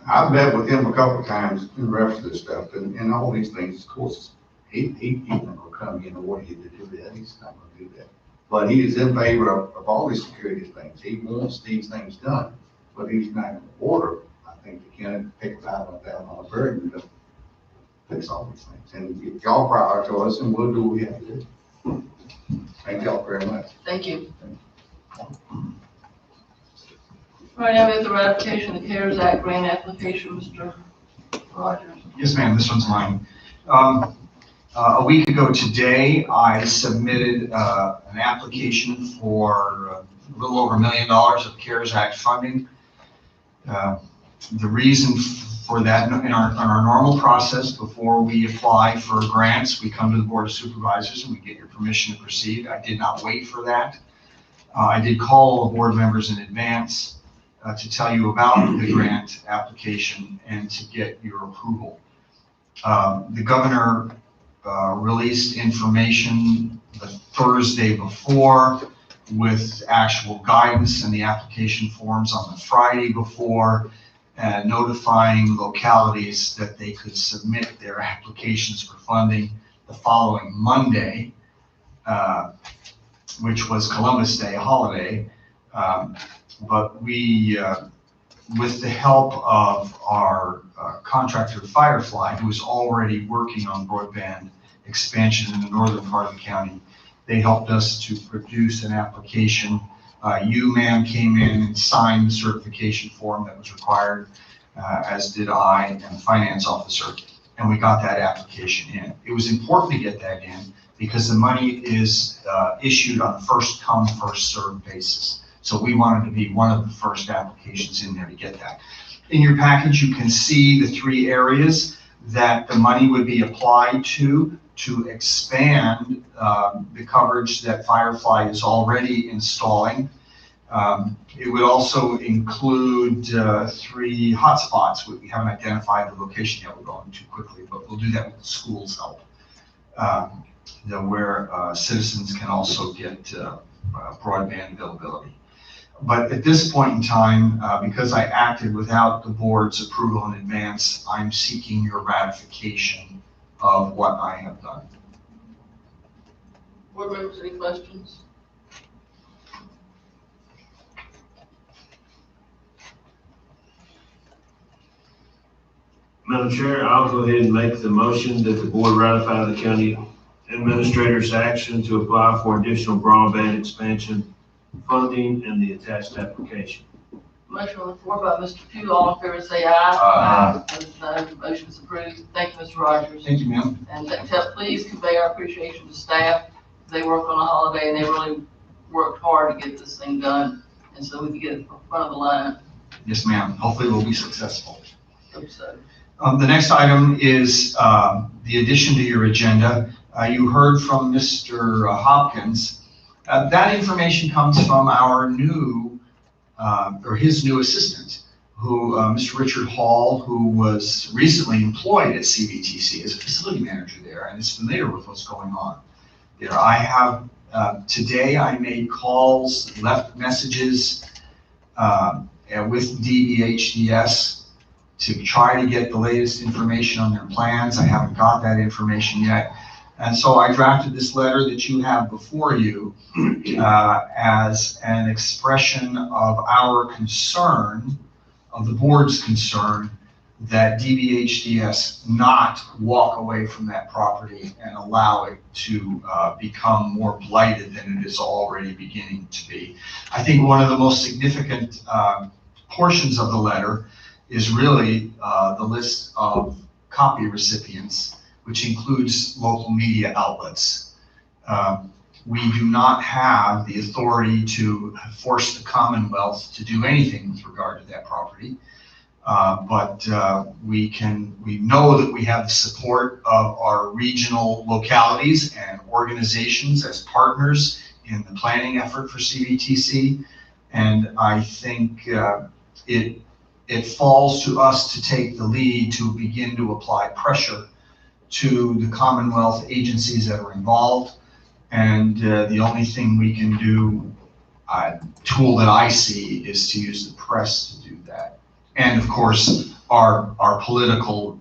[SPEAKER 15] I've met with him a couple of times in reference to this stuff and all these things. Of course, he's not gonna come in and order you to do that. He's not gonna do that. But he is in favor of all these security things. He wants these things done, but he's not gonna order. I think the county pick $500,000 burden to fix all these things. And if y'all prioritize, and we'll do what we have to do. Thank y'all very much.
[SPEAKER 1] Thank you. All right, now we have the ratification of the CARES Act grant application, Mr. Rogers.
[SPEAKER 9] Yes, ma'am, this one's mine. A week ago today, I submitted an application for a little over $1 million of CARES Act funding. The reason for that, in our normal process, before we apply for grants, we come to the Board of Supervisors and we get your permission to proceed. I did not wait for that. I did call the board members in advance to tell you about the grant application and to get your approval. The governor released information the Thursday before with actual guidance and the application forms on the Friday before, notifying localities that they could submit their applications for funding the following Monday, which was Columbus Day holiday. But we, with the help of our contractor Firefly, who is already working on broadband expansion in the northern part of the county, they helped us to produce an application. You, ma'am, came in and signed the certification form that was required, as did I and the finance officer, and we got that application in. It was important to get that in because the money is issued on a first come, first served basis. So we wanted to be one of the first applications in there to get that. In your package, you can see the 3 areas that the money would be applied to expand the coverage that Firefly is already installing. It would also include 3 hotspots. We haven't identified the location yet, we're going too quickly, but we'll do that with the school's help, where citizens can also get broadband availability. But at this point in time, because I acted without the board's approval in advance, I'm seeking your ratification of what I have done.
[SPEAKER 1] Board members, any questions?
[SPEAKER 8] Madam Chair, I'll go ahead and make the motion that the board ratify the county administrator's action to apply for additional broadband expansion funding and the attached application.
[SPEAKER 1] Motion on the floor by Mr. Pugh. All in favor say aye. Aye. Motion is approved. Thank you, Mr. Rogers.
[SPEAKER 9] Thank you, ma'am.
[SPEAKER 1] And please convey our appreciation to staff. They work on a holiday and they really worked hard to get this thing done. And so we can get it in front of the line.
[SPEAKER 9] Yes, ma'am. Hopefully we'll be successful.
[SPEAKER 1] Hope so.
[SPEAKER 9] The next item is the addition to your agenda. You heard from Mr. Hopkins. That information comes from our new, or his new assistant, who, Mr. Richard Hall, who was recently employed at CVTC as a facility manager there and is familiar with what's going on there. I have, today I made calls, left messages with DEHDS to try to get the latest information on their plans. I haven't got that information yet. And so I drafted this letter that you have before you as an expression of our concern, of the board's concern, that DBHDS not walk away from that property and allow it to become more blighted than it is already beginning to be. I think one of the most significant portions of the letter is really the list of copy recipients, which includes local media outlets. We do not have the authority to force the Commonwealth to do anything with regard to that property. But we know that we have the support of our regional localities and organizations as partners in the planning effort for CVTC. And I think it falls to us to take the lead to begin to apply pressure to the Commonwealth agencies that are involved. And the only thing we can do, tool that I see, is to use the press to do that. And of course, our political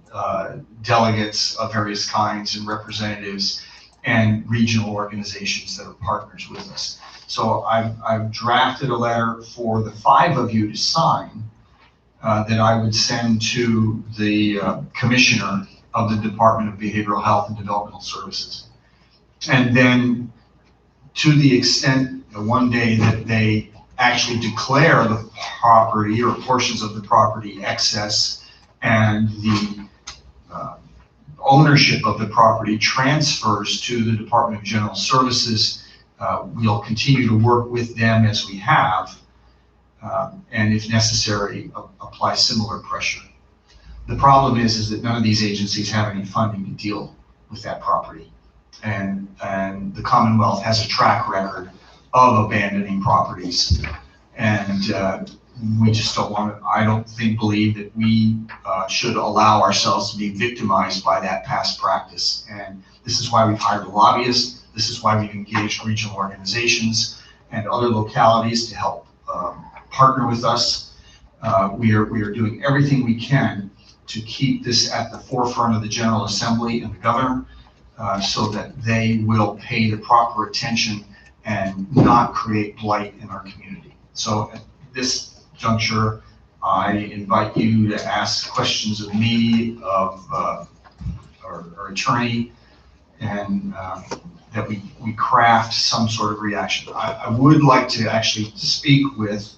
[SPEAKER 9] delegates of various kinds and representatives and regional organizations that are partners with us. So I've drafted a letter for the 5 of you to sign that I would send to the Commissioner of the Department of Behavioral Health and Developmental Services. And then to the extent that one day that they actually declare the property or portions of the property excess and the ownership of the property transfers to the Department of General Services, we'll continue to work with them as we have, and if necessary, apply similar pressure. The problem is that none of these agencies have any funding to deal with that property. And the Commonwealth has a track record of abandoning properties. And we just don't want to, I don't believe that we should allow ourselves to be victimized by that past practice. And this is why we've hired a lobbyist. This is why we've engaged regional organizations and other localities to help partner with us. We are doing everything we can to keep this at the forefront of the General Assembly and the governor, so that they will pay the proper attention and not create blight in our community. So at this juncture, I invite you to ask questions of me, of our attorney, and that we craft some sort of reaction. I would like to actually speak with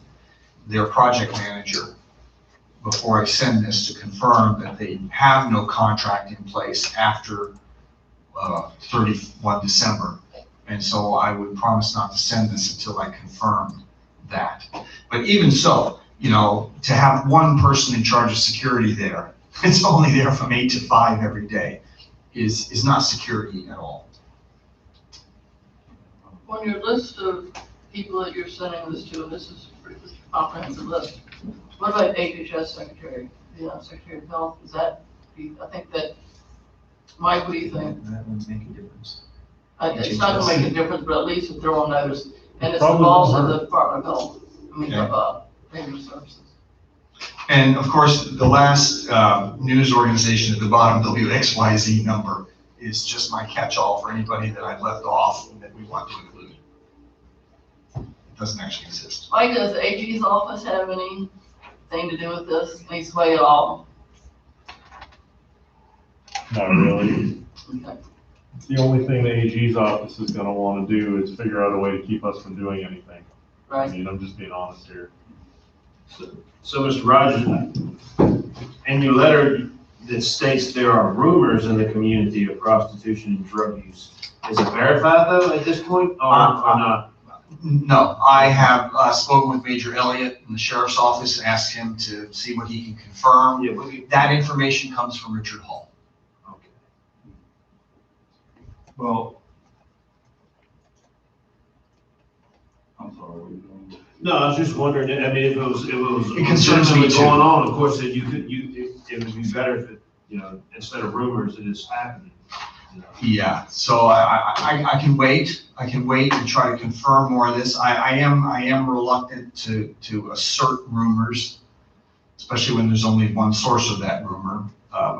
[SPEAKER 9] their project manager before I send this to confirm that they have no contract in place after 31 December. And so I would promise not to send this until I confirm that. But even so, you know, to have one person in charge of security there, it's only there from 8 to 5 every day, is not security at all.
[SPEAKER 1] On your list of people that you're sending this to, and this is a pretty comprehensive list, what about HHS Secretary, Secretary of Health? Is that, I think that, Mike, what do you think?
[SPEAKER 17] That would make a difference.
[SPEAKER 1] It's not gonna make a difference, but at least if they're on notice, and it's
[SPEAKER 7] Probably
[SPEAKER 1] involves
[SPEAKER 7] won't
[SPEAKER 1] the Department of Health, Behavioral Services.
[SPEAKER 9] And of course, the last news organization at the bottom, WXYZ number, is just my catch-all for anybody that I've left off and that we want to include. It doesn't actually exist.
[SPEAKER 1] Mike, does the AG's office have anything to do with this, any sway at all?
[SPEAKER 7] Not really.
[SPEAKER 1] Okay.
[SPEAKER 7] The only thing the AG's office is gonna wanna do is figure out a way to keep us from doing anything. I
[SPEAKER 1] Right.
[SPEAKER 7] mean, I'm just being honest here.
[SPEAKER 8] So, Mr. Rogers, in your letter that states there are rumors in the community of prostitution and drug use, is it verified though at this point, or not?
[SPEAKER 9] No, I have spoken with Major Elliott in the Sheriff's Office and asked him to see what he can confirm.
[SPEAKER 8] Yeah,
[SPEAKER 9] That information comes from Richard Hall.
[SPEAKER 8] Okay.
[SPEAKER 2] Well, I'm sorry, what are you doing?
[SPEAKER 8] No, I was just wondering, I mean, if it was
[SPEAKER 9] It concerns me
[SPEAKER 8] legitimately
[SPEAKER 9] too.
[SPEAKER 8] going on, of course, that it would be better if it, you know, instead of rumors, it is happening. You know?
[SPEAKER 9] Yeah, so I can wait. I can wait and try to confirm more of this. I am reluctant to assert rumors, especially when there's only one source of that rumor,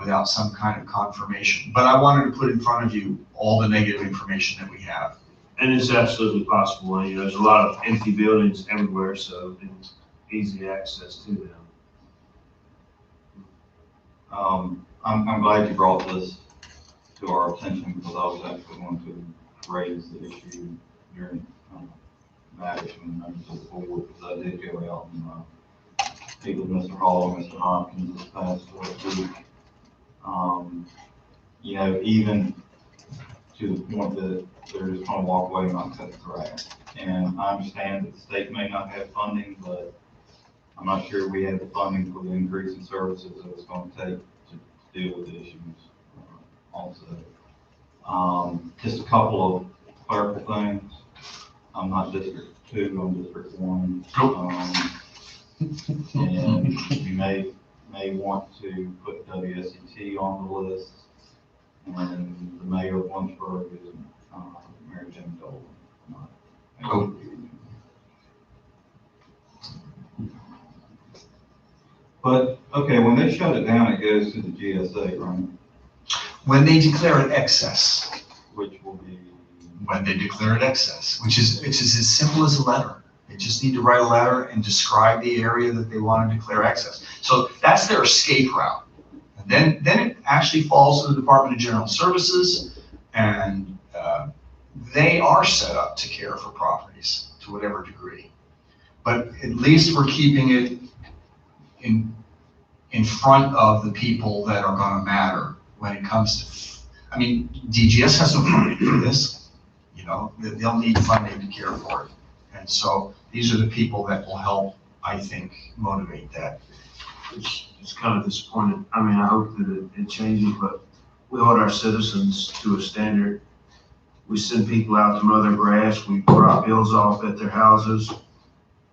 [SPEAKER 9] without some kind of confirmation. But I wanted to put in front of you all the negative information that we have.
[SPEAKER 8] And it's absolutely possible, you know, there's a lot of empty buildings everywhere, so it's easy access to them.
[SPEAKER 2] I'm glad you brought this to our attention, because I was actually going to raise the issue during that issue when I was before, because I did go out and either Mr. Hall or Mr. Hopkins this past week. You know, even to the point that they're just gonna walk away and not cut the grass. And I understand that the state may not have funding, but I'm not sure we have the funding for the increase in services that it's gonna take to deal with the issues also. Just a couple of clerical things. I'm not District 2, I'm District 1. And you may want to put WSET on the list. And the mayor of Lynchburg is Mary Jane Dolan. But, okay, when they shut it down, it goes to the GSA, right?
[SPEAKER 9] When they declare it excess,
[SPEAKER 2] Which will be,
[SPEAKER 9] when they declare it excess, which is as simple as a letter. They just need to write a letter and describe the area that they want to declare excess. So that's their escape route. And then it actually falls to the Department of General Services, and they are set up to care for properties to whatever degree. But at least we're keeping it in front of the people that are going to matter when it comes to, I mean, DGS has no funding for this. You know, they'll need funding to care for it. And so these are the people that will help, I think, motivate that.
[SPEAKER 8] It's kind of disappointing. I mean, I hope that it changes, but we hold our citizens to a standard. We send people out to mow their grass, we drop bills off at their houses.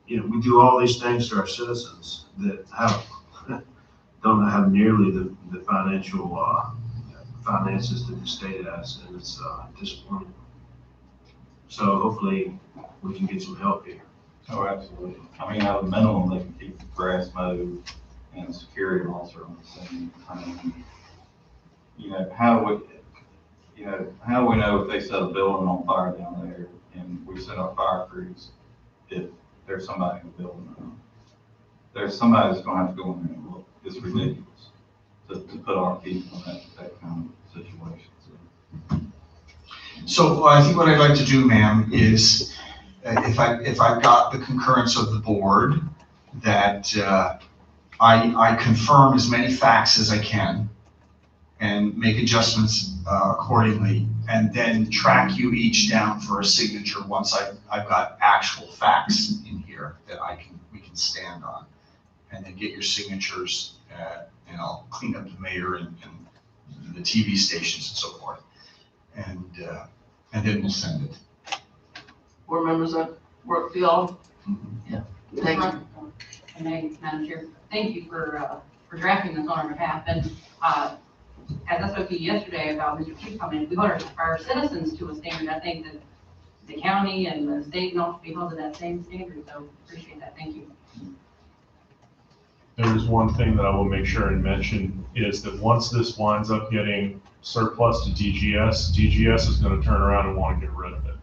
[SPEAKER 8] You know, we do all these things to our citizens that don't have nearly the financial finances that the state has, and it's disappointing. So hopefully we can get some help here.
[SPEAKER 2] oh, absolutely. I mean, at a minimum, they can keep the grass mowed and a security officer on the scene. I mean, you know, how do we know if they set a building on fire down there and we send our fire crews, if there's somebody in the building? There's somebody that's gonna have to go in there and look. It's ridiculous to put our people in that kind of situation.
[SPEAKER 9] So I think what I'd like to do, ma'am, is if I've got the concurrence of the board, that I confirm as many facts as I can and make adjustments accordingly, and then track you each down for a signature once I've got actual facts in here that we can stand on, and then get your signatures, and I'll clean up the mayor and the TV stations and so forth, and then we'll send it.
[SPEAKER 1] Board members that work for y'all? Yeah, thank you.
[SPEAKER 11] And Madam Chair, thank you for drafting this on our behalf. And as I spoke to you yesterday about Mr. Chief comment, we hold our citizens to a standard. I think that the county and the state ought to be held to that same standard. So appreciate that. Thank you.
[SPEAKER 7] There is one thing that I will make sure and mention is that once this winds up getting surplus to DGS is going to turn around and want to get rid of it.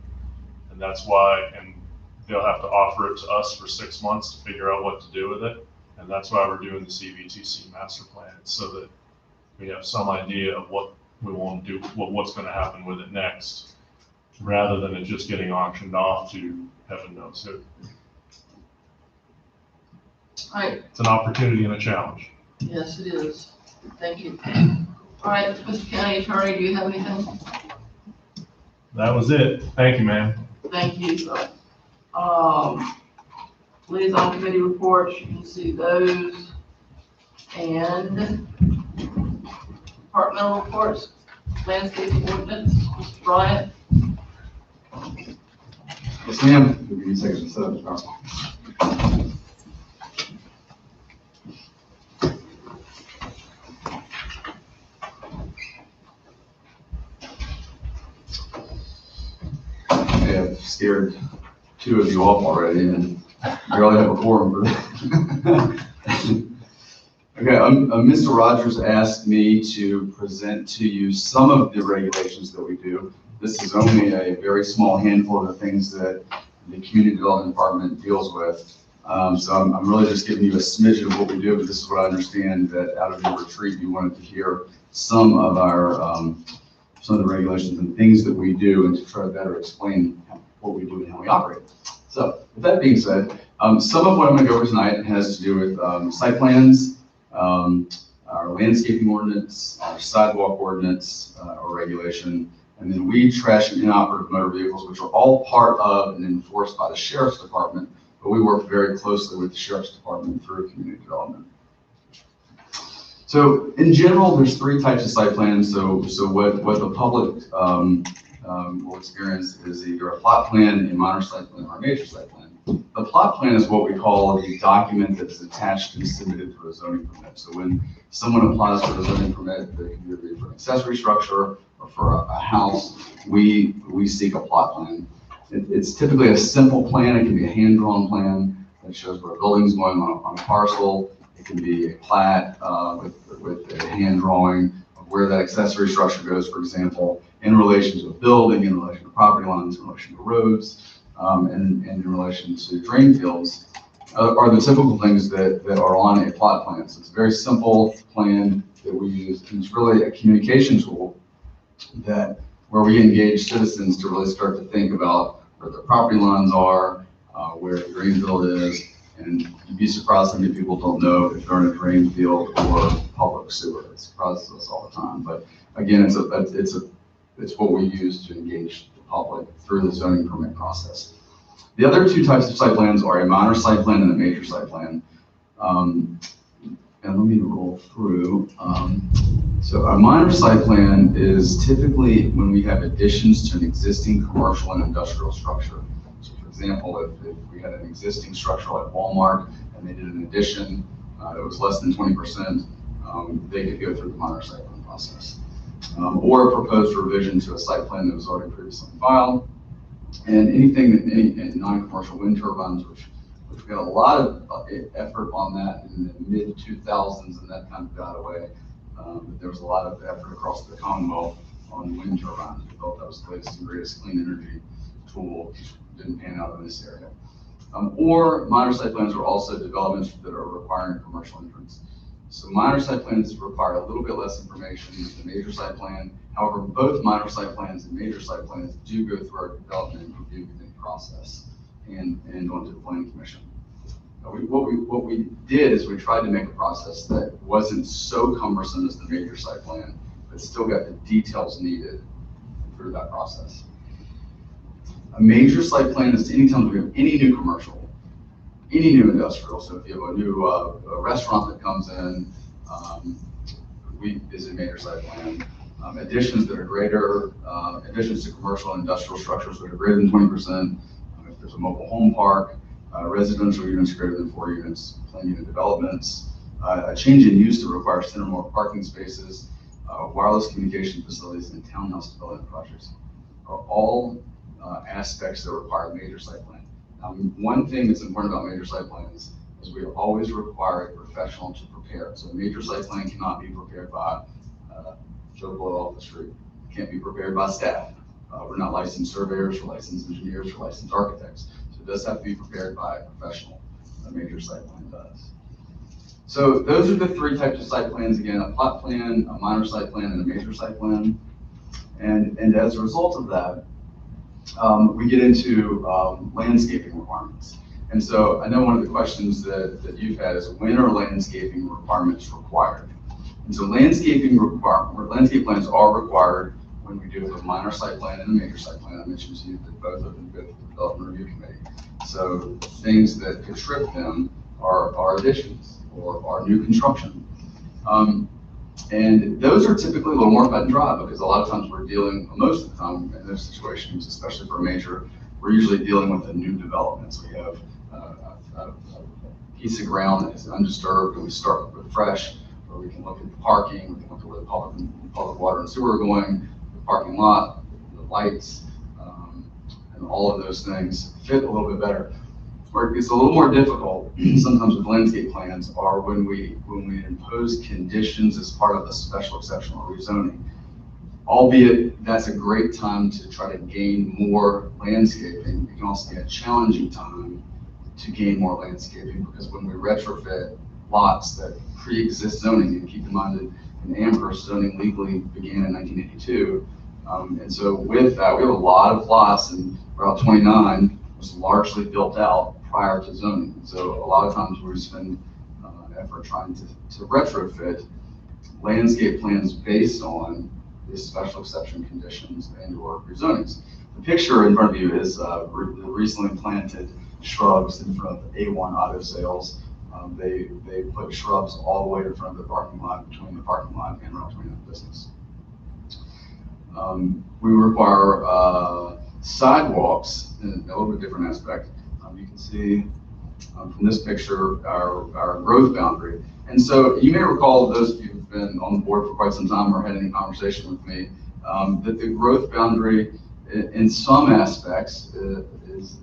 [SPEAKER 7] And that's why, and they'll have to offer it to us for 6 months to figure out what to do with it. And that's why we're doing the CVTC master plan, so that we have some idea of what we want to do, what's going to happen with it next, rather than it just getting auctioned off to heaven knows who.
[SPEAKER 1] All right.
[SPEAKER 7] It's an opportunity and a challenge.
[SPEAKER 1] Yes, it is. Thank you. All right, Mr. County Attorney, do you have anything?
[SPEAKER 7] That was it. Thank you, ma'am.
[SPEAKER 1] Thank you. Liaison committee reports, you can see those. And departmental reports, landscape ordinance, Mr. Bryant.
[SPEAKER 12] Yes, ma'am. Give me a second to set up the PowerPoint. I've scared 2 of you off already, and I really have a quorum for that. Okay, Mr. Rogers asked me to present to you some of the regulations that we do. This is only a very small handful of the things that the Community Development Department deals with. So I'm really just giving you a smidgen of what we do, but this is what I understand that out of your retreat, you wanted to hear some of the regulations and things that we do, and to try to better explain what we do and how we operate. So with that being said, Some of what I'm gonna go over tonight has to do with site plans, our landscaping ordinance, our sidewalk ordinance or regulation, and then weed, trash, and inoperative motor vehicles, which are all part of and enforced by the Sheriff's Department, but we work very closely with the Sheriff's Department through community development. So in general, there's three types of site plans. So what the public will experience is either a plot plan, a minor site plan, or a major site plan. The plot plan is what we call the document that is attached and submitted for a zoning permit. So when someone applies for a zoning permit, that can either be for an accessory structure or for a house, we seek a plot plan. It's typically a simple plan. It can be a hand-drawn plan that shows where a building's going on a parcel. It can be a plat with a hand drawing of where that accessory structure goes, for example, in relation to a building, in relation to property lines, in relation to roads, and in relation to drain fields, are the typical things that are on a plot plan. So it's a very simple plan that we use, and it's really a communication tool where we engage citizens to really start to think about where their property lines are, where the drain field is, and you'd be surprised how many people don't know if they're in a drain field or public sewer. It surprises us all the time. But again, it's what we use to engage the public through the zoning permit process. The other two types of site plans are a minor site plan and a major site plan. And let me roll through. So a minor site plan is typically when we have additions to an existing commercial and industrial structure. So for example, if we had an existing structure like Walmart and they did an addition that was less than 20%, they could go through the minor site plan process. Or a proposed revision to a site plan that was already previously filed. And anything that any non-commercial wind turbines, which we got a lot of effort on that in the mid-2000s, and that kind of got away. But there was a lot of effort across the Commonwealth on wind turbines. We thought that was the latest and greatest clean energy tool, which didn't pan out in this area. Or minor site plans are also developments that are requiring commercial entrance. So minor site plans require a little bit less information than the major site plan. However, both minor site plans and major site plans do go through our development and review committee process and onto the planning commission. What we did is we tried to make a process that wasn't so cumbersome as the major site plan, but still got the details needed through that process. A major site plan is anytime we have any new commercial, any new industrial. So if you have a new a restaurant that comes in, is a major site plan. Additions that are greater, additions to commercial and industrial structures that are greater than 20%. If there's a mobile home park, residential units greater than 4 units, planned unit developments, a change in use to require 10 or more parking spaces, wireless communication facilities, and townhouse development projects are all aspects that require a major site plan. One thing that's important about major site plans is we always require a professional to prepare. So a major site plan cannot be prepared by Joe Blow off the street. It can't be prepared by staff. We're not licensed surveyors, we're licensed engineers, we're licensed architects. So it does have to be prepared by a professional. A major site plan does. So those are the three types of site plans. Again, a plot plan, a minor site plan, and a major site plan. And as a result of that, we get into landscaping requirements. And so I know one of the questions that you've had is when are landscaping requirements required? And so landscape plans are required when we do a minor site plan and a major site plan. I mentioned to you that both of them go through the development review committee. So things that could trip them are additions or are new construction. And those are typically a little more cut and dry because a lot of times we're dealing, most of the time in those situations, especially for a major, we're usually dealing with a new development. So we have a piece of ground that is undisturbed and we start with fresh, where we can look at the parking, we can look at where the public water and sewer are going, the parking lot, the lights, and all of those things fit a little bit better. Where it's a little more difficult sometimes with landscape plans are when we impose conditions as part of a special exception or rezoning. Albeit that's a great time to try to gain more landscaping. It can also be a challenging time to gain more landscaping because when we retrofit lots that pre-exist zoning, and keep in mind that in Amherst zoning legally began in 1982. And so with that, we have a lot of lots, and Route 29 was largely built out prior to zoning. So a lot of times we spend effort trying to retrofit landscape plans based on the special exception conditions and or rezonings. The picture in front of you is the recently planted shrubs in front of the A1 Auto Sales. They put shrubs all the way in front of the parking lot, between the parking lot and Route 29 business. We require sidewalks in a little bit different aspect. You can see from this picture our growth boundary. And so you may recall, those of you who've been on the board for quite some time or had any conversation with me, that the growth boundary in some aspects is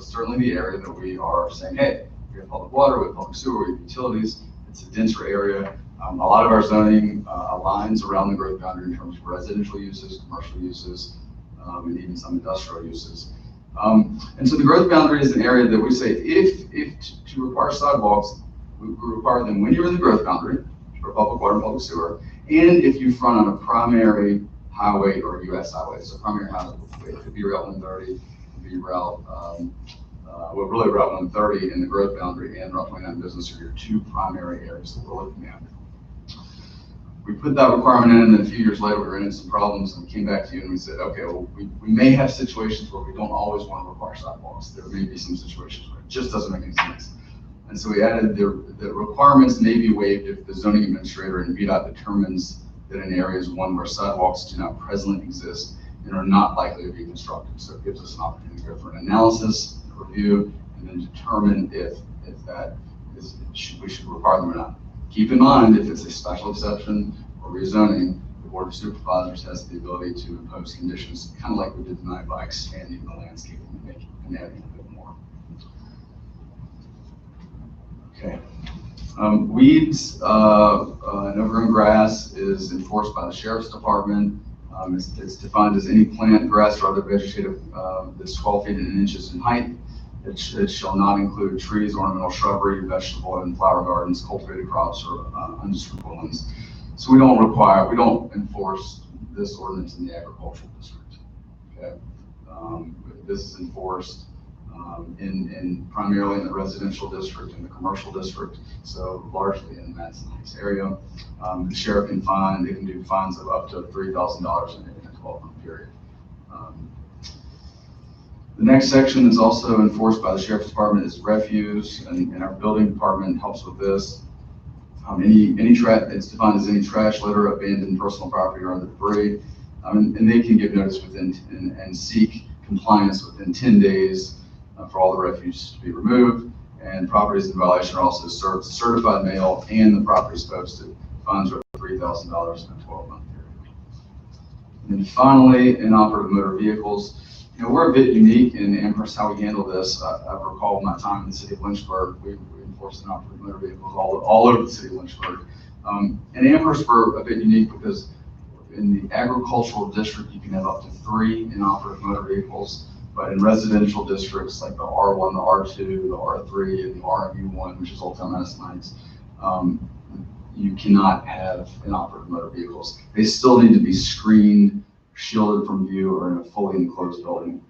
[SPEAKER 12] certainly the area that we are saying, hey, we have public water, we have public sewer, we have utilities, it's a denser area. A lot of our zoning aligns around the growth boundary in terms of residential uses, commercial uses, and even some industrial uses. And so the growth boundary is an area that we say, if to require sidewalks, we require them when you're in the growth boundary for public water and public sewer, and if you front on a primary highway or US highway. So primary highway, it could be Route 130, it could be Route 130 in the growth boundary and Route 29 business are your two primary areas that we're looking at. We put that requirement in, and then a few years later, we ran into some problems, and we came back to you and we said, okay, well, we may have situations where we don't always want to require sidewalks. There may be some situations where it just doesn't make any sense. And so we added the requirements may be waived if the zoning administrator and VDOT determines that an area is one where sidewalks do not presently exist and are not likely to be constructed. So it gives us an opportunity to go through an analysis, review, and then determine if that is, we should require them or not. Keep in mind, if it's a special exception or rezoning, the Board of Supervisors has the ability to impose conditions, kind of like we did tonight by expanding the landscape and adding a bit more. Okay. Weeds and overgrown grass is enforced by the Sheriff's Department. It's defined as any plant, grass, or other vegetative that's 12 feet and inches in height. It shall not include trees, ornamental shrubbery, vegetable and flower gardens, cultivated crops, or undisturbed woodlands. So we don't enforce this ordinance in the agricultural district. Okay, this is enforced primarily in the residential district and the commercial district, so largely in the Madison Heights area. The sheriff can they can do fines of up to $3,000 in a 12-month period. The next section is also enforced by the Sheriff's Department is refuse, and our building department helps with this. It's defined as any trash, litter, abandoned personal property, or other debris, and they can give notice within and seek compliance within 10 days for all the refuse to be removed. And properties in violation are also served certified mail, and the property is posted. Fines are $3,000 in a 12-month period. And then finally, inoperative motor vehicles. You know, we're a bit unique in Amherst how we handle this. I recall my time in the city of Lynchburg, we enforced inoperative motor vehicles all over the city of Lynchburg. In Amherst, we're a bit unique because in the agricultural district, you can have up to 3 inoperative motor vehicles, but in residential districts like the R1, the R2, the R3, and the RMU1, which is Old Town Madison Heights, you cannot have inoperative motor vehicles. They still need to be screened, shielded from view, or in a fully enclosed building.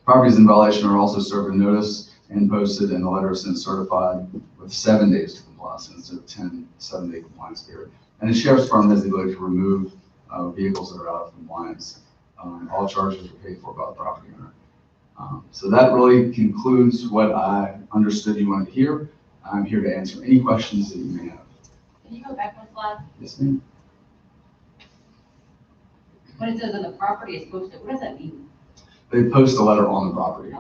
[SPEAKER 12] Properties in violation are also served a notice and posted, and the letter is sent certified with 7 days to comply, instead of 10 7-day compliance period. And the Sheriff's Department has the ability to remove vehicles that are out of compliance. All charges are paid for by the property owner. So that really concludes what I understood you wanted to hear. I'm here to answer any questions that you may have.
[SPEAKER 11] Can you go back one slide?
[SPEAKER 12] Yes, ma'am.
[SPEAKER 11] When it says that the property is posted, what does that mean?
[SPEAKER 12] They post a letter on the property.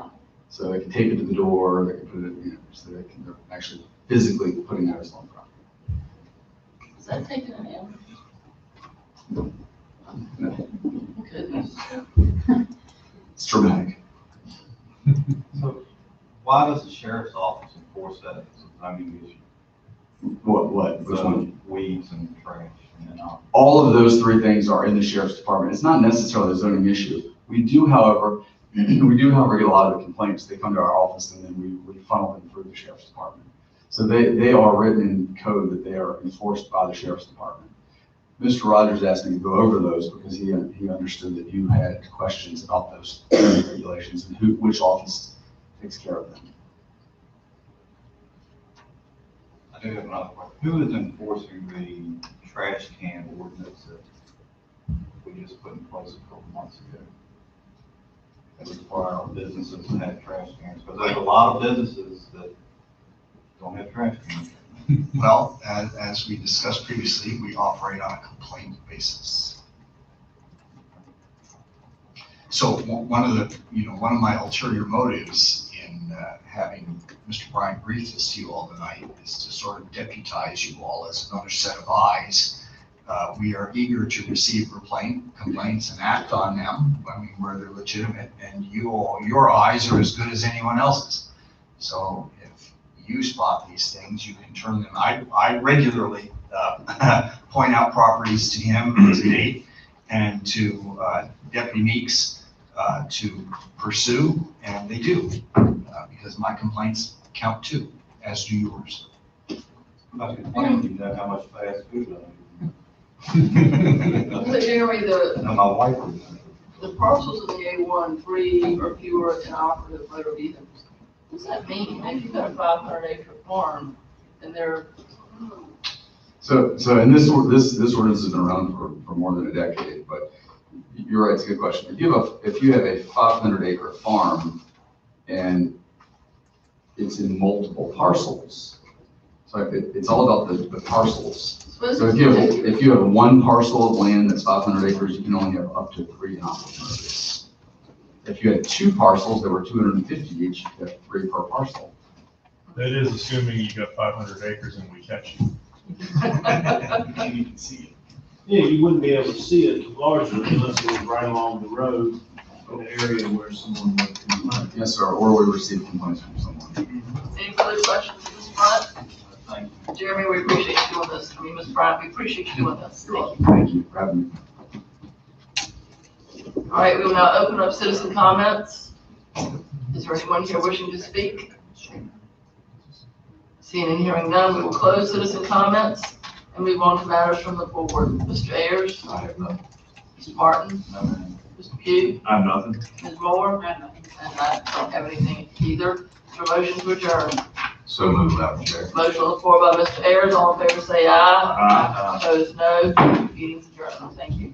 [SPEAKER 12] So they can tape it to the door, they can put it, so they're actually physically putting notice on the property.
[SPEAKER 1] Is that taken in Amherst?
[SPEAKER 12] No.
[SPEAKER 1] Goodness.
[SPEAKER 12] It's dramatic.
[SPEAKER 2] So why does the sheriff's office enforce that as a zoning issue?
[SPEAKER 12] What? Which one?
[SPEAKER 2] Weeds and trash and
[SPEAKER 12] all of those 3 things are in the Sheriff's Department. It's not necessarily a zoning issue. We do, however, get a lot of the complaints. They come to our office and then we funnel them through the Sheriff's Department. So they are written in code that they are enforced by the Sheriff's Department. Mr. Rogers asked me to go over those because he understood that you had questions about those regulations and which office takes care of them.
[SPEAKER 2] do have another question. Who is enforcing the trash can ordinance that we just put in place a couple months ago? That require our businesses to have trash cans, because there's a lot of businesses that don't have trash cans.
[SPEAKER 9] Well, as we discussed previously, we operate on a complaint basis. So one of my ulterior motives in having Mr. Brian brief this to you all tonight is to sort of deputize you all as another set of eyes. We are eager to receive complaints and act on them where they're legitimate, and your eyes are as good as anyone else's. So if you spot these things, you can turn them. I regularly point out properties to him, to Nate, and to Deputy Meeks to pursue, and they do, because my complaints count too, as do yours.
[SPEAKER 2] I complain, you know how much fast food I eat.
[SPEAKER 1] So Jeremy,
[SPEAKER 2] And my wife.
[SPEAKER 1] the parcels in the A1, 3 or fewer inoperative motor vehicles. What's that mean? If you've got a 500-acre farm and they're,
[SPEAKER 12] So in this ordinance has been around for more than a decade, but you're right, it's a good question. If you have a 500-acre farm and it's in multiple parcels, so it's all about the parcels. So if you have one parcel of land that's 500 acres, you can only have up to 3 inoperable motors. If you had 2 parcels that were 250 each, you could have 3 per parcel.
[SPEAKER 7] That is assuming you got 500 acres and we catch you.
[SPEAKER 5] And you can see it. Yeah, you wouldn't be able to see it largely unless it was right along the road in an area where someone would complain.
[SPEAKER 12] Yes, sir, or we receive complaints from someone.
[SPEAKER 1] any further questions at this point? Jeremy, we appreciate you doing this. I mean, Ms. Bryant, we appreciate you doing this. Thank you.
[SPEAKER 12] Thank you for having me.
[SPEAKER 1] All right, we will now open up citizen comments. Is there anyone here wishing to speak? Seeing and hearing none, we will close citizen comments and move on to matters from the board. Mr. Ayers?
[SPEAKER 2] I have nothing.
[SPEAKER 1] Mr. Martin? Mr. Pugh?
[SPEAKER 6] I have nothing.
[SPEAKER 1] Ms. Moore? And I don't have anything either. Is there a motion to adjourn?
[SPEAKER 16] So moved, Madam Chair.
[SPEAKER 1] Motion on the floor by Mr. Ayers. All in favor say aye.
[SPEAKER 6] Aye.
[SPEAKER 1] Opposed, no. Meeting's adjourned. Thank you.